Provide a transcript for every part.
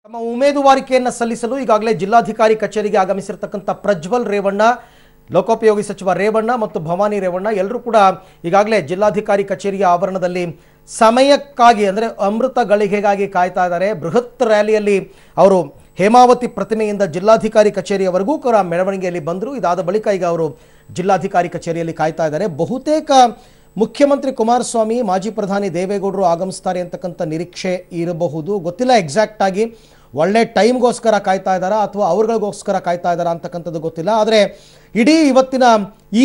ತಮ್ಮ ಉಮೇದುವಾರಿಕೆಯನ್ನು ಸಲ್ಲಿಸಲು ಈಗಾಗಲೇ ಜಿಲ್ಲಾಧಿಕಾರಿ ಕಚೇರಿಗೆ ಆಗಮಿಸಿರತಕ್ಕಂತ ಪ್ರಜ್ವಲ್ ರೇವಣ್ಣ, ಲೋಕೋಪಯೋಗಿ ಸಚಿವ ರೇವಣ್ಣ ಮತ್ತು ಭವಾನಿ ರೇವಣ್ಣ ಎಲ್ಲರೂ ಕೂಡ ಈಗಾಗಲೇ ಜಿಲ್ಲಾಧಿಕಾರಿ ಕಚೇರಿಯ ಆವರಣದಲ್ಲಿ ಸಮಯಕ್ಕಾಗಿ ಅಂದರೆ ಅಮೃತ ಗಳಿಗೆಗಾಗಿ ಕಾಯ್ತಾ ಇದ್ದಾರೆ. ಬೃಹತ್ ರ್ಯಾಲಿಯಲ್ಲಿ ಅವರು ಹೇಮಾವತಿ ಪ್ರತಿಮೆಯಿಂದ ಜಿಲ್ಲಾಧಿಕಾರಿ ಕಚೇರಿಯವರೆಗೂ ಕೂಡ ಮೆರವಣಿಗೆಯಲ್ಲಿ ಬಂದರು. ಇದಾದ ಬಳಿಕ ಈಗ ಅವರು ಜಿಲ್ಲಾಧಿಕಾರಿ ಕಚೇರಿಯಲ್ಲಿ ಕಾಯ್ತಾ ಇದ್ದಾರೆ. ಬಹುತೇಕ ಮುಖ್ಯಮಂತ್ರಿ ಕುಮಾರಸ್ವಾಮಿ, ಮಾಜಿ ಪ್ರಧಾನಿ ದೇವೇಗೌಡರು ಆಗಮಿಸ್ತಾರೆ ಅಂತಕ್ಕಂಥ ನಿರೀಕ್ಷೆ ಇರಬಹುದು. ಗೊತ್ತಿಲ್ಲ ಎಕ್ಸಾಕ್ಟ್ ಆಗಿ ಒಳ್ಳೆ ಟೈಮ್ಗೋಸ್ಕರ ಕಾಯ್ತಾ ಇದ್ದಾರಾ ಅಥವಾ ಅವ್ರಗಳಿಗೋಸ್ಕರ ಕಾಯ್ತಾ ಇದ್ದಾರಾ ಅಂತಕ್ಕಂಥದ್ದು ಗೊತ್ತಿಲ್ಲ. ಆದರೆ ಇಡೀ ಇವತ್ತಿನ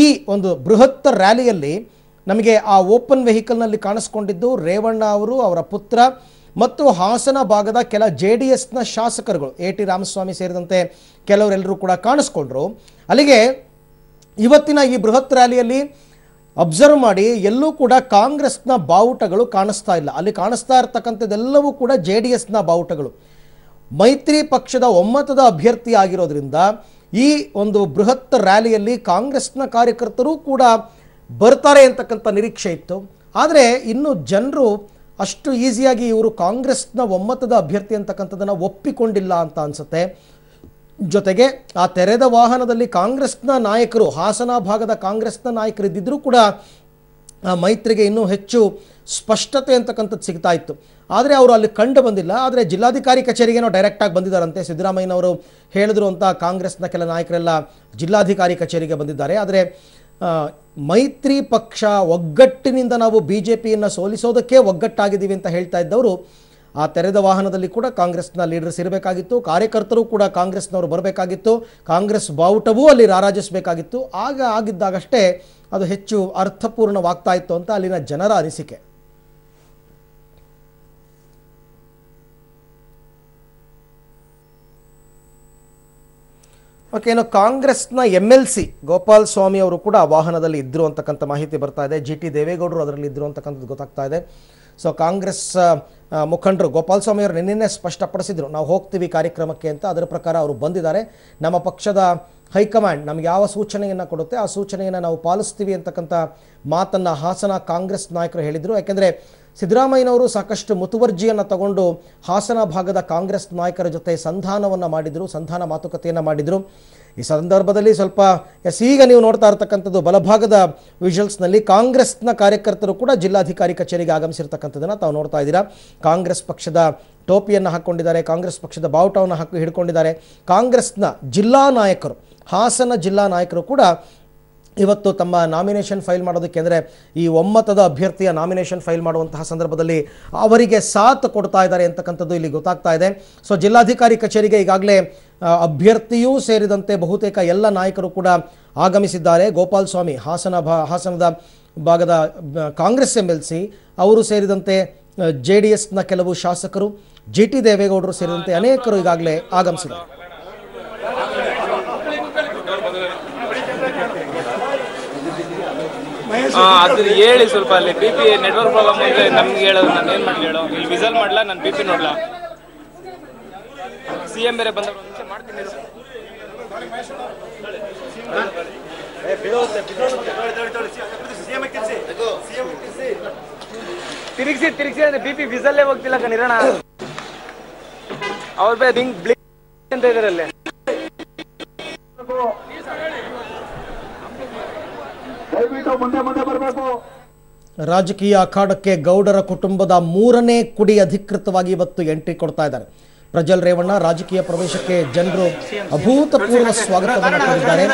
ಈ ಒಂದು ಬೃಹತ್ ರ್ಯಾಲಿಯಲ್ಲಿ ನಮಗೆ ಆ ಓಪನ್ ವೆಹಿಕಲ್ನಲ್ಲಿ ಕಾಣಿಸ್ಕೊಂಡಿದ್ದು ರೇವಣ್ಣ ಅವರು, ಅವರ ಪುತ್ರ ಮತ್ತು ಹಾಸನ ಭಾಗದ ಕೆಲ JDSನ ಶಾಸಕರುಗಳು AT ರಾಮಸ್ವಾಮಿ ಸೇರಿದಂತೆ ಕೆಲವರೆಲ್ಲರೂ ಕೂಡ ಕಾಣಿಸ್ಕೊಂಡ್ರು. ಅಲ್ಲಿಗೆ ಇವತ್ತಿನ ಈ ಬೃಹತ್ ರ್ಯಾಲಿಯಲ್ಲಿ ಅಬ್ಸರ್ವ್ ಮಾಡಿ ಎಲ್ಲೂ ಕೂಡ ಕಾಂಗ್ರೆಸ್ನ ಬಾವುಟಗಳು ಕಾಣಿಸ್ತಾ ಇಲ್ಲ. ಅಲ್ಲಿ ಕಾಣಿಸ್ತಾ ಇರ್ತಕ್ಕಂಥದ್ದೆಲ್ಲವೂ ಕೂಡ JDSನ ಬಾವುಟಗಳು. ಮೈತ್ರಿ ಪಕ್ಷದ ಒಮ್ಮತದ ಅಭ್ಯರ್ಥಿ ಆಗಿರೋದ್ರಿಂದ ಈ ಒಂದು ಬೃಹತ್ ರ್ಯಾಲಿಯಲ್ಲಿ ಕಾಂಗ್ರೆಸ್ನ ಕಾರ್ಯಕರ್ತರು ಕೂಡ ಬರ್ತಾರೆ ಅಂತಕ್ಕಂಥ ನಿರೀಕ್ಷೆ ಇತ್ತು. ಆದರೆ ಇನ್ನು ಜನರು ಅಷ್ಟು ಈಸಿಯಾಗಿ ಇವರು ಕಾಂಗ್ರೆಸ್ನ ಒಮ್ಮತದ ಅಭ್ಯರ್ಥಿ ಅಂತಕ್ಕಂಥದ್ದನ್ನು ಒಪ್ಪಿಕೊಂಡಿಲ್ಲ ಅಂತ ಅನಿಸುತ್ತೆ. ಜೊತೆಗೆ ಆ ತೆರೆದ ವಾಹನದಲ್ಲಿ ಕಾಂಗ್ರೆಸ್ನ ನಾಯಕರು, ಹಾಸನ ಭಾಗದ ಕಾಂಗ್ರೆಸ್ನ ನಾಯಕರು ಇದ್ದಿದ್ರೂ ಕೂಡ ಮೈತ್ರಿಗೆ ಇನ್ನೂ ಹೆಚ್ಚು ಸ್ಪಷ್ಟತೆ ಅಂತಕ್ಕಂಥದ್ದು ಸಿಗ್ತಾ ಇತ್ತು. ಆದರೆ ಅವರು ಅಲ್ಲಿ ಕಂಡು ಬಂದಿಲ್ಲ. ಆದರೆ ಜಿಲ್ಲಾಧಿಕಾರಿ ಕಚೇರಿಗೇನೋ ಡೈರೆಕ್ಟಾಗಿ ಬಂದಿದ್ದಾರಂತೆ. ಸಿದ್ದರಾಮಯ್ಯನವರು ಹೇಳಿದ್ರು ಅಂತ ಕಾಂಗ್ರೆಸ್ನ ಕೆಲ ನಾಯಕರೆಲ್ಲ ಜಿಲ್ಲಾಧಿಕಾರಿ ಕಚೇರಿಗೆ ಬಂದಿದ್ದಾರೆ. ಆದರೆ ಮೈತ್ರಿ ಪಕ್ಷ ಒಗ್ಗಟ್ಟಿನಿಂದ ನಾವು BJPಯನ್ನು ಸೋಲಿಸೋದಕ್ಕೆ ಒಗ್ಗಟ್ಟಾಗಿದ್ದೀವಿ ಅಂತ ಹೇಳ್ತಾ ಇದ್ದವರು ಆ ತೆರೆದ ವಾಹನದಲ್ಲಿ ಕೂಡ ಕಾಂಗ್ರೆಸ್ನ ಲೀಡರ್ಸ್ ಇರಬೇಕಾಗಿತ್ತು, ಕಾರ್ಯಕರ್ತರು ಕೂಡ ಕಾಂಗ್ರೆಸ್ನವರು ಬರಬೇಕಾಗಿತ್ತು, ಕಾಂಗ್ರೆಸ್ ಬಾವುಟವೂ ಅಲ್ಲಿ ರಾರಾಜಿಸಬೇಕಾಗಿತ್ತು. ಆಗಿದ್ದಾಗಷ್ಟೇ ಅದು ಹೆಚ್ಚು ಅರ್ಥಪೂರ್ಣವಾಗ್ತಾ ಇತ್ತು ಅಂತ ಅಲ್ಲಿನ ಜನರ ಅನಿಸಿಕೆ. ಓಕೆ, ಇನ್ನು ಕಾಂಗ್ರೆಸ್ನ MLC ಗೋಪಾಲ್ ಸ್ವಾಮಿ ಅವರು ಕೂಡ ವಾಹನದಲ್ಲಿ ಇದ್ದರು ಅಂತಕ್ಕಂಥ ಮಾಹಿತಿ ಬರ್ತಾ ಇದೆ. GT ದೇವೇಗೌಡರು ಅದರಲ್ಲಿ ಇದ್ದರು ಅಂತಕ್ಕಂಥದ್ದು ಗೊತ್ತಾಗ್ತಾ ಇದೆ. ಸೊ ಕಾಂಗ್ರೆಸ್ ಮುಖಂಡರು ಗೋಪಾಲ್ ಸ್ವಾಮಿ ಅವರು ನಿನ್ನೆ ಸ್ಪಷ್ಟಪಡಿಸಿದರು, ನಾವು ಹೋಗ್ತೀವಿ ಕಾರ್ಯಕ್ರಮಕ್ಕೆ ಅಂತ. ಅದರ ಪ್ರಕಾರ ಅವರು ಬಂದಿದ್ದಾರೆ. ನಮ್ಮ ಪಕ್ಷದ ಹೈಕಮಾಂಡ್ ನಮಗೆ ಯಾವ ಸೂಚನೆಯನ್ನು ಕೊಡುತ್ತೆ ಆ ಸೂಚನೆಯನ್ನು ನಾವು ಪಾಲಿಸ್ತೀವಿ ಅಂತಕ್ಕಂಥ ಮಾತನ್ನು ಹಾಸನ ಕಾಂಗ್ರೆಸ್ ನಾಯಕರು ಹೇಳಿದರು. ಯಾಕೆಂದರೆ ಸಿದ್ದರಾಮಯ್ಯನವರು ಸಾಕಷ್ಟು ಮುತುವರ್ಜಿಯನ್ನು ತಗೊಂಡು ಹಾಸನ ಭಾಗದ ಕಾಂಗ್ರೆಸ್ ನಾಯಕರ ಜೊತೆ ಸಂಧಾನ ಮಾತುಕತೆಯನ್ನು ಮಾಡಿದರು. ಈ ಸಂದರ್ಭದಲ್ಲಿ ಸ್ವಲ್ಪ ಈಗ ನೀವು ನೋಡ್ತಾ ಇರ್ತಕ್ಕಂಥದ್ದು ಬಲಭಾಗದ ವಿಜುವಲ್ಸ್ನಲ್ಲಿ ಕಾಂಗ್ರೆಸ್ನ ಕಾರ್ಯಕರ್ತರು ಕೂಡ ಜಿಲ್ಲಾಧಿಕಾರಿ ಕಚೇರಿಗೆ ಆಗಮಿಸಿರ್ತಕ್ಕಂಥದ್ದನ್ನು ತಾವು ನೋಡ್ತಾ ಇದ್ದೀರಾ. ಕಾಂಗ್ರೆಸ್ ಪಕ್ಷದ ಟೋಪಿಯನ್ನು ಹಾಕ್ಕೊಂಡಿದ್ದಾರೆ, ಕಾಂಗ್ರೆಸ್ ಪಕ್ಷದ ಬಾವುಟವನ್ನು ಹಿಡ್ಕೊಂಡಿದ್ದಾರೆ. ಕಾಂಗ್ರೆಸ್ನ ಜಿಲ್ಲಾ ನಾಯಕರು, ಹಾಸನ ಜಿಲ್ಲಾ ನಾಯಕರು ಕೂಡ ಇವತ್ತು ತಮ್ಮ ನಾಮಿನೇಷನ್ ಫೈಲ್ ಮಾಡೋದಕ್ಕೆ, ಅಂದರೆ ಈ ಒಮ್ಮತದ ಅಭ್ಯರ್ಥಿಯ ನಾಮಿನೇಷನ್ ಫೈಲ್ ಮಾಡುವಂತಹ ಸಂದರ್ಭದಲ್ಲಿ ಅವರಿಗೆ ಸಾಥ್ ಕೊಡ್ತಾ ಇದ್ದಾರೆ ಅಂತಕ್ಕಂಥದ್ದು ಇಲ್ಲಿ ಗೊತ್ತಾಗ್ತಾ ಇದೆ. ಸೊ ಜಿಲ್ಲಾಧಿಕಾರಿ ಕಚೇರಿಗೆ ಈಗಾಗಲೇ ಅಭ್ಯರ್ಥಿಯೂ ಸೇರಿದಂತೆ ಬಹುತೇಕ ಎಲ್ಲ ನಾಯಕರು ಕೂಡ ಆಗಮಿಸಿದ್ದಾರೆ. ಗೋಪಾಲ್ ಸ್ವಾಮಿ ಹಾಸನದ ಭಾಗದ ಕಾಂಗ್ರೆಸ್ MLC ಅವರು ಸೇರಿದಂತೆ JDSನ ಕೆಲವು ಶಾಸಕರು, GT ದೇವೇಗೌಡರು ಸೇರಿದಂತೆ ಅನೇಕರು ಈಗಾಗಲೇ ಆಗಮಿಸಿದ್ದಾರೆ. ಅದು ಹೇಳಿ ಸ್ವಲ್ಪ ಅಲ್ಲಿ BP ನೆಟ್ವರ್ಕ್ ಪ್ರಾಬ್ಲಮ್ ಅಂದ್ರೆ ನಮ್ಗೆ ಹೇಳೋದು, ನಾನು ಏನು ಮಾಡಲಿ ಹೇಳೋ, ಇಲ್ಲಿ ವಿಸಲ್ ಮಾಡಲ್ಲ, ನಾನು BP ನೋಡಲ್ಲ. CM ಬೇರೆ ಬಂದಾಗ ಒಂದು ನಿಮಿಷ ಮಾಡ್ತೀನಿ. ತಿರುಗಿಸಿ ಅಂದ್ರೆ BP ವಿಸಲ್ಲೇ ಹೋಗ್ತಿಲ್ಲ ಕಣಿರೋಣ. ಅವ್ರ ಬೇ ಹಿಂಗ್ ಬ್ಲಿಂಕ್ ಅಂತ ಇದಾರಲ್ಲಿ. ರಾಜಕೀಯ ಅಖಾಡಕ್ಕೆ ಗೌಡರ ಕುಟುಂಬದ 3ನೇ ಕುಡಿ ಅಧಿಕೃತವಾಗಿ ಇವತ್ತು ಎಂಟ್ರಿ ಕೊಡ್ತಾ ಇದ್ದಾರೆ. ಪ್ರಜ್ವಲ್ ರೇವಣ್ಣ ರಾಜಕೀಯ ಪ್ರವೇಶಕ್ಕೆ ಜನರು ಅಭೂತಪೂರ್ವ ಸ್ವಾಗತವನ್ನು ಕೋರಿದ್ದಾರೆ.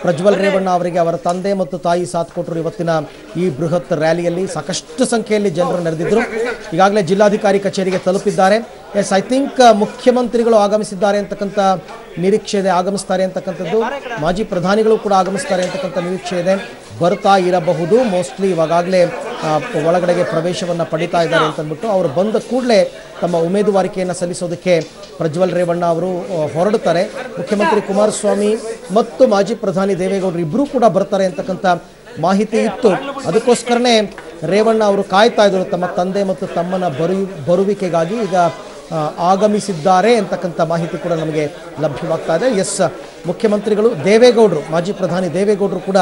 ಪ್ರಜ್ವಲ್ ರೇವಣ್ಣ ಅವರಿಗೆ ಅವರ ತಂದೆ ಮತ್ತು ತಾಯಿ ಸಾಥ್ ಕೊಟ್ಟರು. ಇವತ್ತಿನ ಈ ಬೃಹತ್ ರ್ಯಾಲಿಯಲ್ಲಿ ಸಾಕಷ್ಟು ಸಂಖ್ಯೆಯಲ್ಲಿ ಜನರು ನೆರೆದಿದ್ದರು. ಈಗಾಗಲೇ ಜಿಲ್ಲಾಧಿಕಾರಿ ಕಚೇರಿಗೆ ತಲುಪಿದ್ದಾರೆ. ಐ ಥಿಂಕ್ ಮುಖ್ಯಮಂತ್ರಿಗಳು ಆಗಮಿಸಿದ್ದಾರೆ ಅಂತಕ್ಕಂಥ ನಿರೀಕ್ಷೆ ಇದೆ, ಆಗಮಿಸ್ತಾರೆ ಅಂತಕ್ಕಂಥದ್ದು. ಮಾಜಿ ಪ್ರಧಾನಿಗಳು ಕೂಡ ಆಗಮಿಸ್ತಾರೆ ಅಂತಕ್ಕಂಥ ನಿರೀಕ್ಷೆ ಇದೆ, ಬರ್ತಾ ಇರಬಹುದು. ಮೋಸ್ಟ್ಲಿ ಇವಾಗಲೇ ಒಳಗಡೆಗೆ ಪ್ರವೇಶವನ್ನು ಪಡಿತಾ ಇದ್ದಾರೆ ಅಂತಂದ್ಬಿಟ್ಟು ಅವರು ಬಂದ ಕೂಡಲೇ ತಮ್ಮ ಉಮೇದುವಾರಿಕೆಯನ್ನು ಸಲ್ಲಿಸೋದಕ್ಕೆ ಪ್ರಜ್ವಲ್ ರೇವಣ್ಣ ಅವರು ಹೊರಡುತ್ತಾರೆ. ಮುಖ್ಯಮಂತ್ರಿ ಕುಮಾರಸ್ವಾಮಿ ಮತ್ತು ಮಾಜಿ ಪ್ರಧಾನಿ ದೇವೇಗೌಡರು ಇಬ್ಬರೂ ಕೂಡ ಬರ್ತಾರೆ ಅಂತಕ್ಕಂಥ ಮಾಹಿತಿ ಇತ್ತು. ಅದಕ್ಕೋಸ್ಕರನೇ ರೇವಣ್ಣ ಅವರು ಕಾಯ್ತಾ ಇದ್ದರು ತಮ್ಮ ತಂದೆ ಮತ್ತು ತಮ್ಮನ ಬರುವಿಕೆಗಾಗಿ. ಈಗ ಆಗಮಿಸಿದ್ದಾರೆ ಅಂತಕ್ಕಂಥ ಮಾಹಿತಿ ಕೂಡ ನಮಗೆ ಲಭ್ಯವಾಗ್ತಾ ಇದೆ. ಮುಖ್ಯಮಂತ್ರಿಗಳು ದೇವೇಗೌಡರು, ಮಾಜಿ ಪ್ರಧಾನಿ ದೇವೇಗೌಡರು ಕೂಡ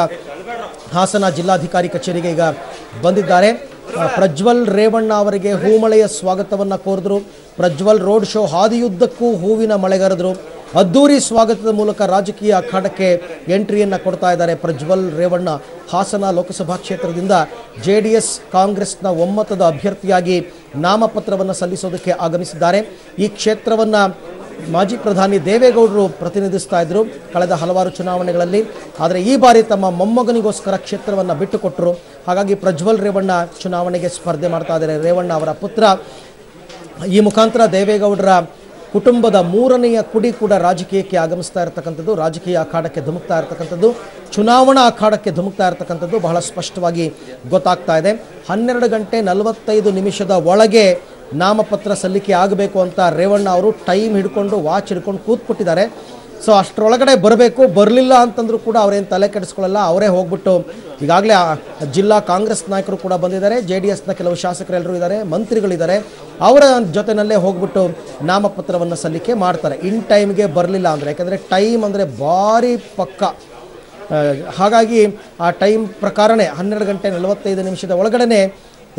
ಹಾಸನ ಜಿಲ್ಲಾಧಿಕಾರಿ ಕಚೇರಿಗೆ ಈಗ ಬಂದಿದ್ದಾರೆ. ಪ್ರಜ್ವಲ್ ರೇವಣ್ಣ ಅವರಿಗೆ ಹೂಮಳೆಯ ಸ್ವಾಗತವನ್ನು ಕೋರಿದ್ರು. ಪ್ರಜ್ವಲ್ ರೋಡ್ ಶೋ ಹಾದಿಯುದ್ದಕ್ಕೂ ಹೂವಿನ ಮಳೆಗರೆದ್ರು. ಅದ್ದೂರಿ ಸ್ವಾಗತದ ಮೂಲಕ ರಾಜಕೀಯ ಅಖಾಡಕ್ಕೆ ಎಂಟ್ರಿಯನ್ನು ಕೊಡ್ತಾ ಇದ್ದಾರೆ ಪ್ರಜ್ವಲ್ ರೇವಣ್ಣ. ಹಾಸನ ಲೋಕಸಭಾ ಕ್ಷೇತ್ರದಿಂದ JDS ಕಾಂಗ್ರೆಸ್ನ ಒಮ್ಮತದ ಅಭ್ಯರ್ಥಿಯಾಗಿ ನಾಮಪತ್ರವನ್ನು ಸಲ್ಲಿಸೋದಕ್ಕೆ ಆಗಮಿಸಿದ್ದಾರೆ. ಈ ಕ್ಷೇತ್ರವನ್ನು ಮಾಜಿ ಪ್ರಧಾನಿ ದೇವೇಗೌಡರು ಪ್ರತಿನಿಧಿಸ್ತಾ ಇದ್ದರು ಕಳೆದ ಹಲವಾರು ಚುನಾವಣೆಗಳಲ್ಲಿ. ಆದರೆ ಈ ಬಾರಿ ತಮ್ಮ ಮೊಮ್ಮಗನಿಗೋಸ್ಕರ ಕ್ಷೇತ್ರವನ್ನು ಬಿಟ್ಟುಕೊಟ್ಟರು. ಹಾಗಾಗಿ ಪ್ರಜ್ವಲ್ ರೇವಣ್ಣ ಚುನಾವಣೆಗೆ ಸ್ಪರ್ಧೆ ಮಾಡ್ತಾ ಇದ್ದಾರೆ. ರೇವಣ್ಣ ಅವರ ಪುತ್ರ. ಈ ಮುಖಾಂತರ ದೇವೇಗೌಡರ ಕುಟುಂಬದ ಮೂರನೆಯ ಕುಡಿ ಕೂಡ ರಾಜಕೀಯಕ್ಕೆ ಆಗಮಿಸ್ತಾ ಇರತಕ್ಕಂಥದ್ದು, ರಾಜಕೀಯ ಅಖಾಡಕ್ಕೆ ಧುಮುಕ್ತಾ ಇರತಕ್ಕಂಥದ್ದು, ಚುನಾವಣಾ ಅಖಾಡಕ್ಕೆ ಧುಮುಕ್ತಾ ಇರತಕ್ಕಂಥದ್ದು ಬಹಳ ಸ್ಪಷ್ಟವಾಗಿ ಗೊತ್ತಾಗ್ತಾ ಇದೆ. 12:45 ಒಳಗೆ ನಾಮಪತ್ರ ಸಲ್ಲಿಕೆ ಆಗಬೇಕು ಅಂತ ರೇವಣ್ಣ ಅವರು ಟೈಮ್ ಹಿಡ್ಕೊಂಡು ವಾಚ್ ಹಿಡ್ಕೊಂಡು ಕೂತ್ಬಿಟ್ಟಿದ್ದಾರೆ. ಸೊ ಅಷ್ಟರೊಳಗಡೆ ಬರಬೇಕು. ಬರಲಿಲ್ಲ ಅಂತಂದ್ರೂ ಕೂಡ ಅವರೇನು ತಲೆ ಕೆಡಿಸ್ಕೊಳ್ಳಲ್ಲ. ಅವರೇ ಹೋಗ್ಬಿಟ್ಟು ಈಗಾಗಲೇ ಜಿಲ್ಲಾ ಕಾಂಗ್ರೆಸ್ ನಾಯಕರು ಕೂಡ ಬಂದಿದ್ದಾರೆ, JDSನ ಕೆಲವು ಶಾಸಕರೆಲ್ಲರೂ ಇದ್ದಾರೆ, ಮಂತ್ರಿಗಳಿದ್ದಾರೆ. ಅವರ ಜೊತೆಯಲ್ಲೇ ಹೋಗ್ಬಿಟ್ಟು ನಾಮಪತ್ರವನ್ನು ಸಲ್ಲಿಕೆ ಮಾಡ್ತಾರೆ. ಇನ್ ಟೈಮ್ಗೆ ಬರಲಿಲ್ಲ ಅಂದರೆ, ಯಾಕೆಂದರೆ ಟೈಮ್ ಅಂದರೆ ಭಾರಿ ಪಕ್ಕ. ಹಾಗಾಗಿ ಆ ಟೈಮ್ ಪ್ರಕಾರನೇ 12:45 ಒಳಗಡೆ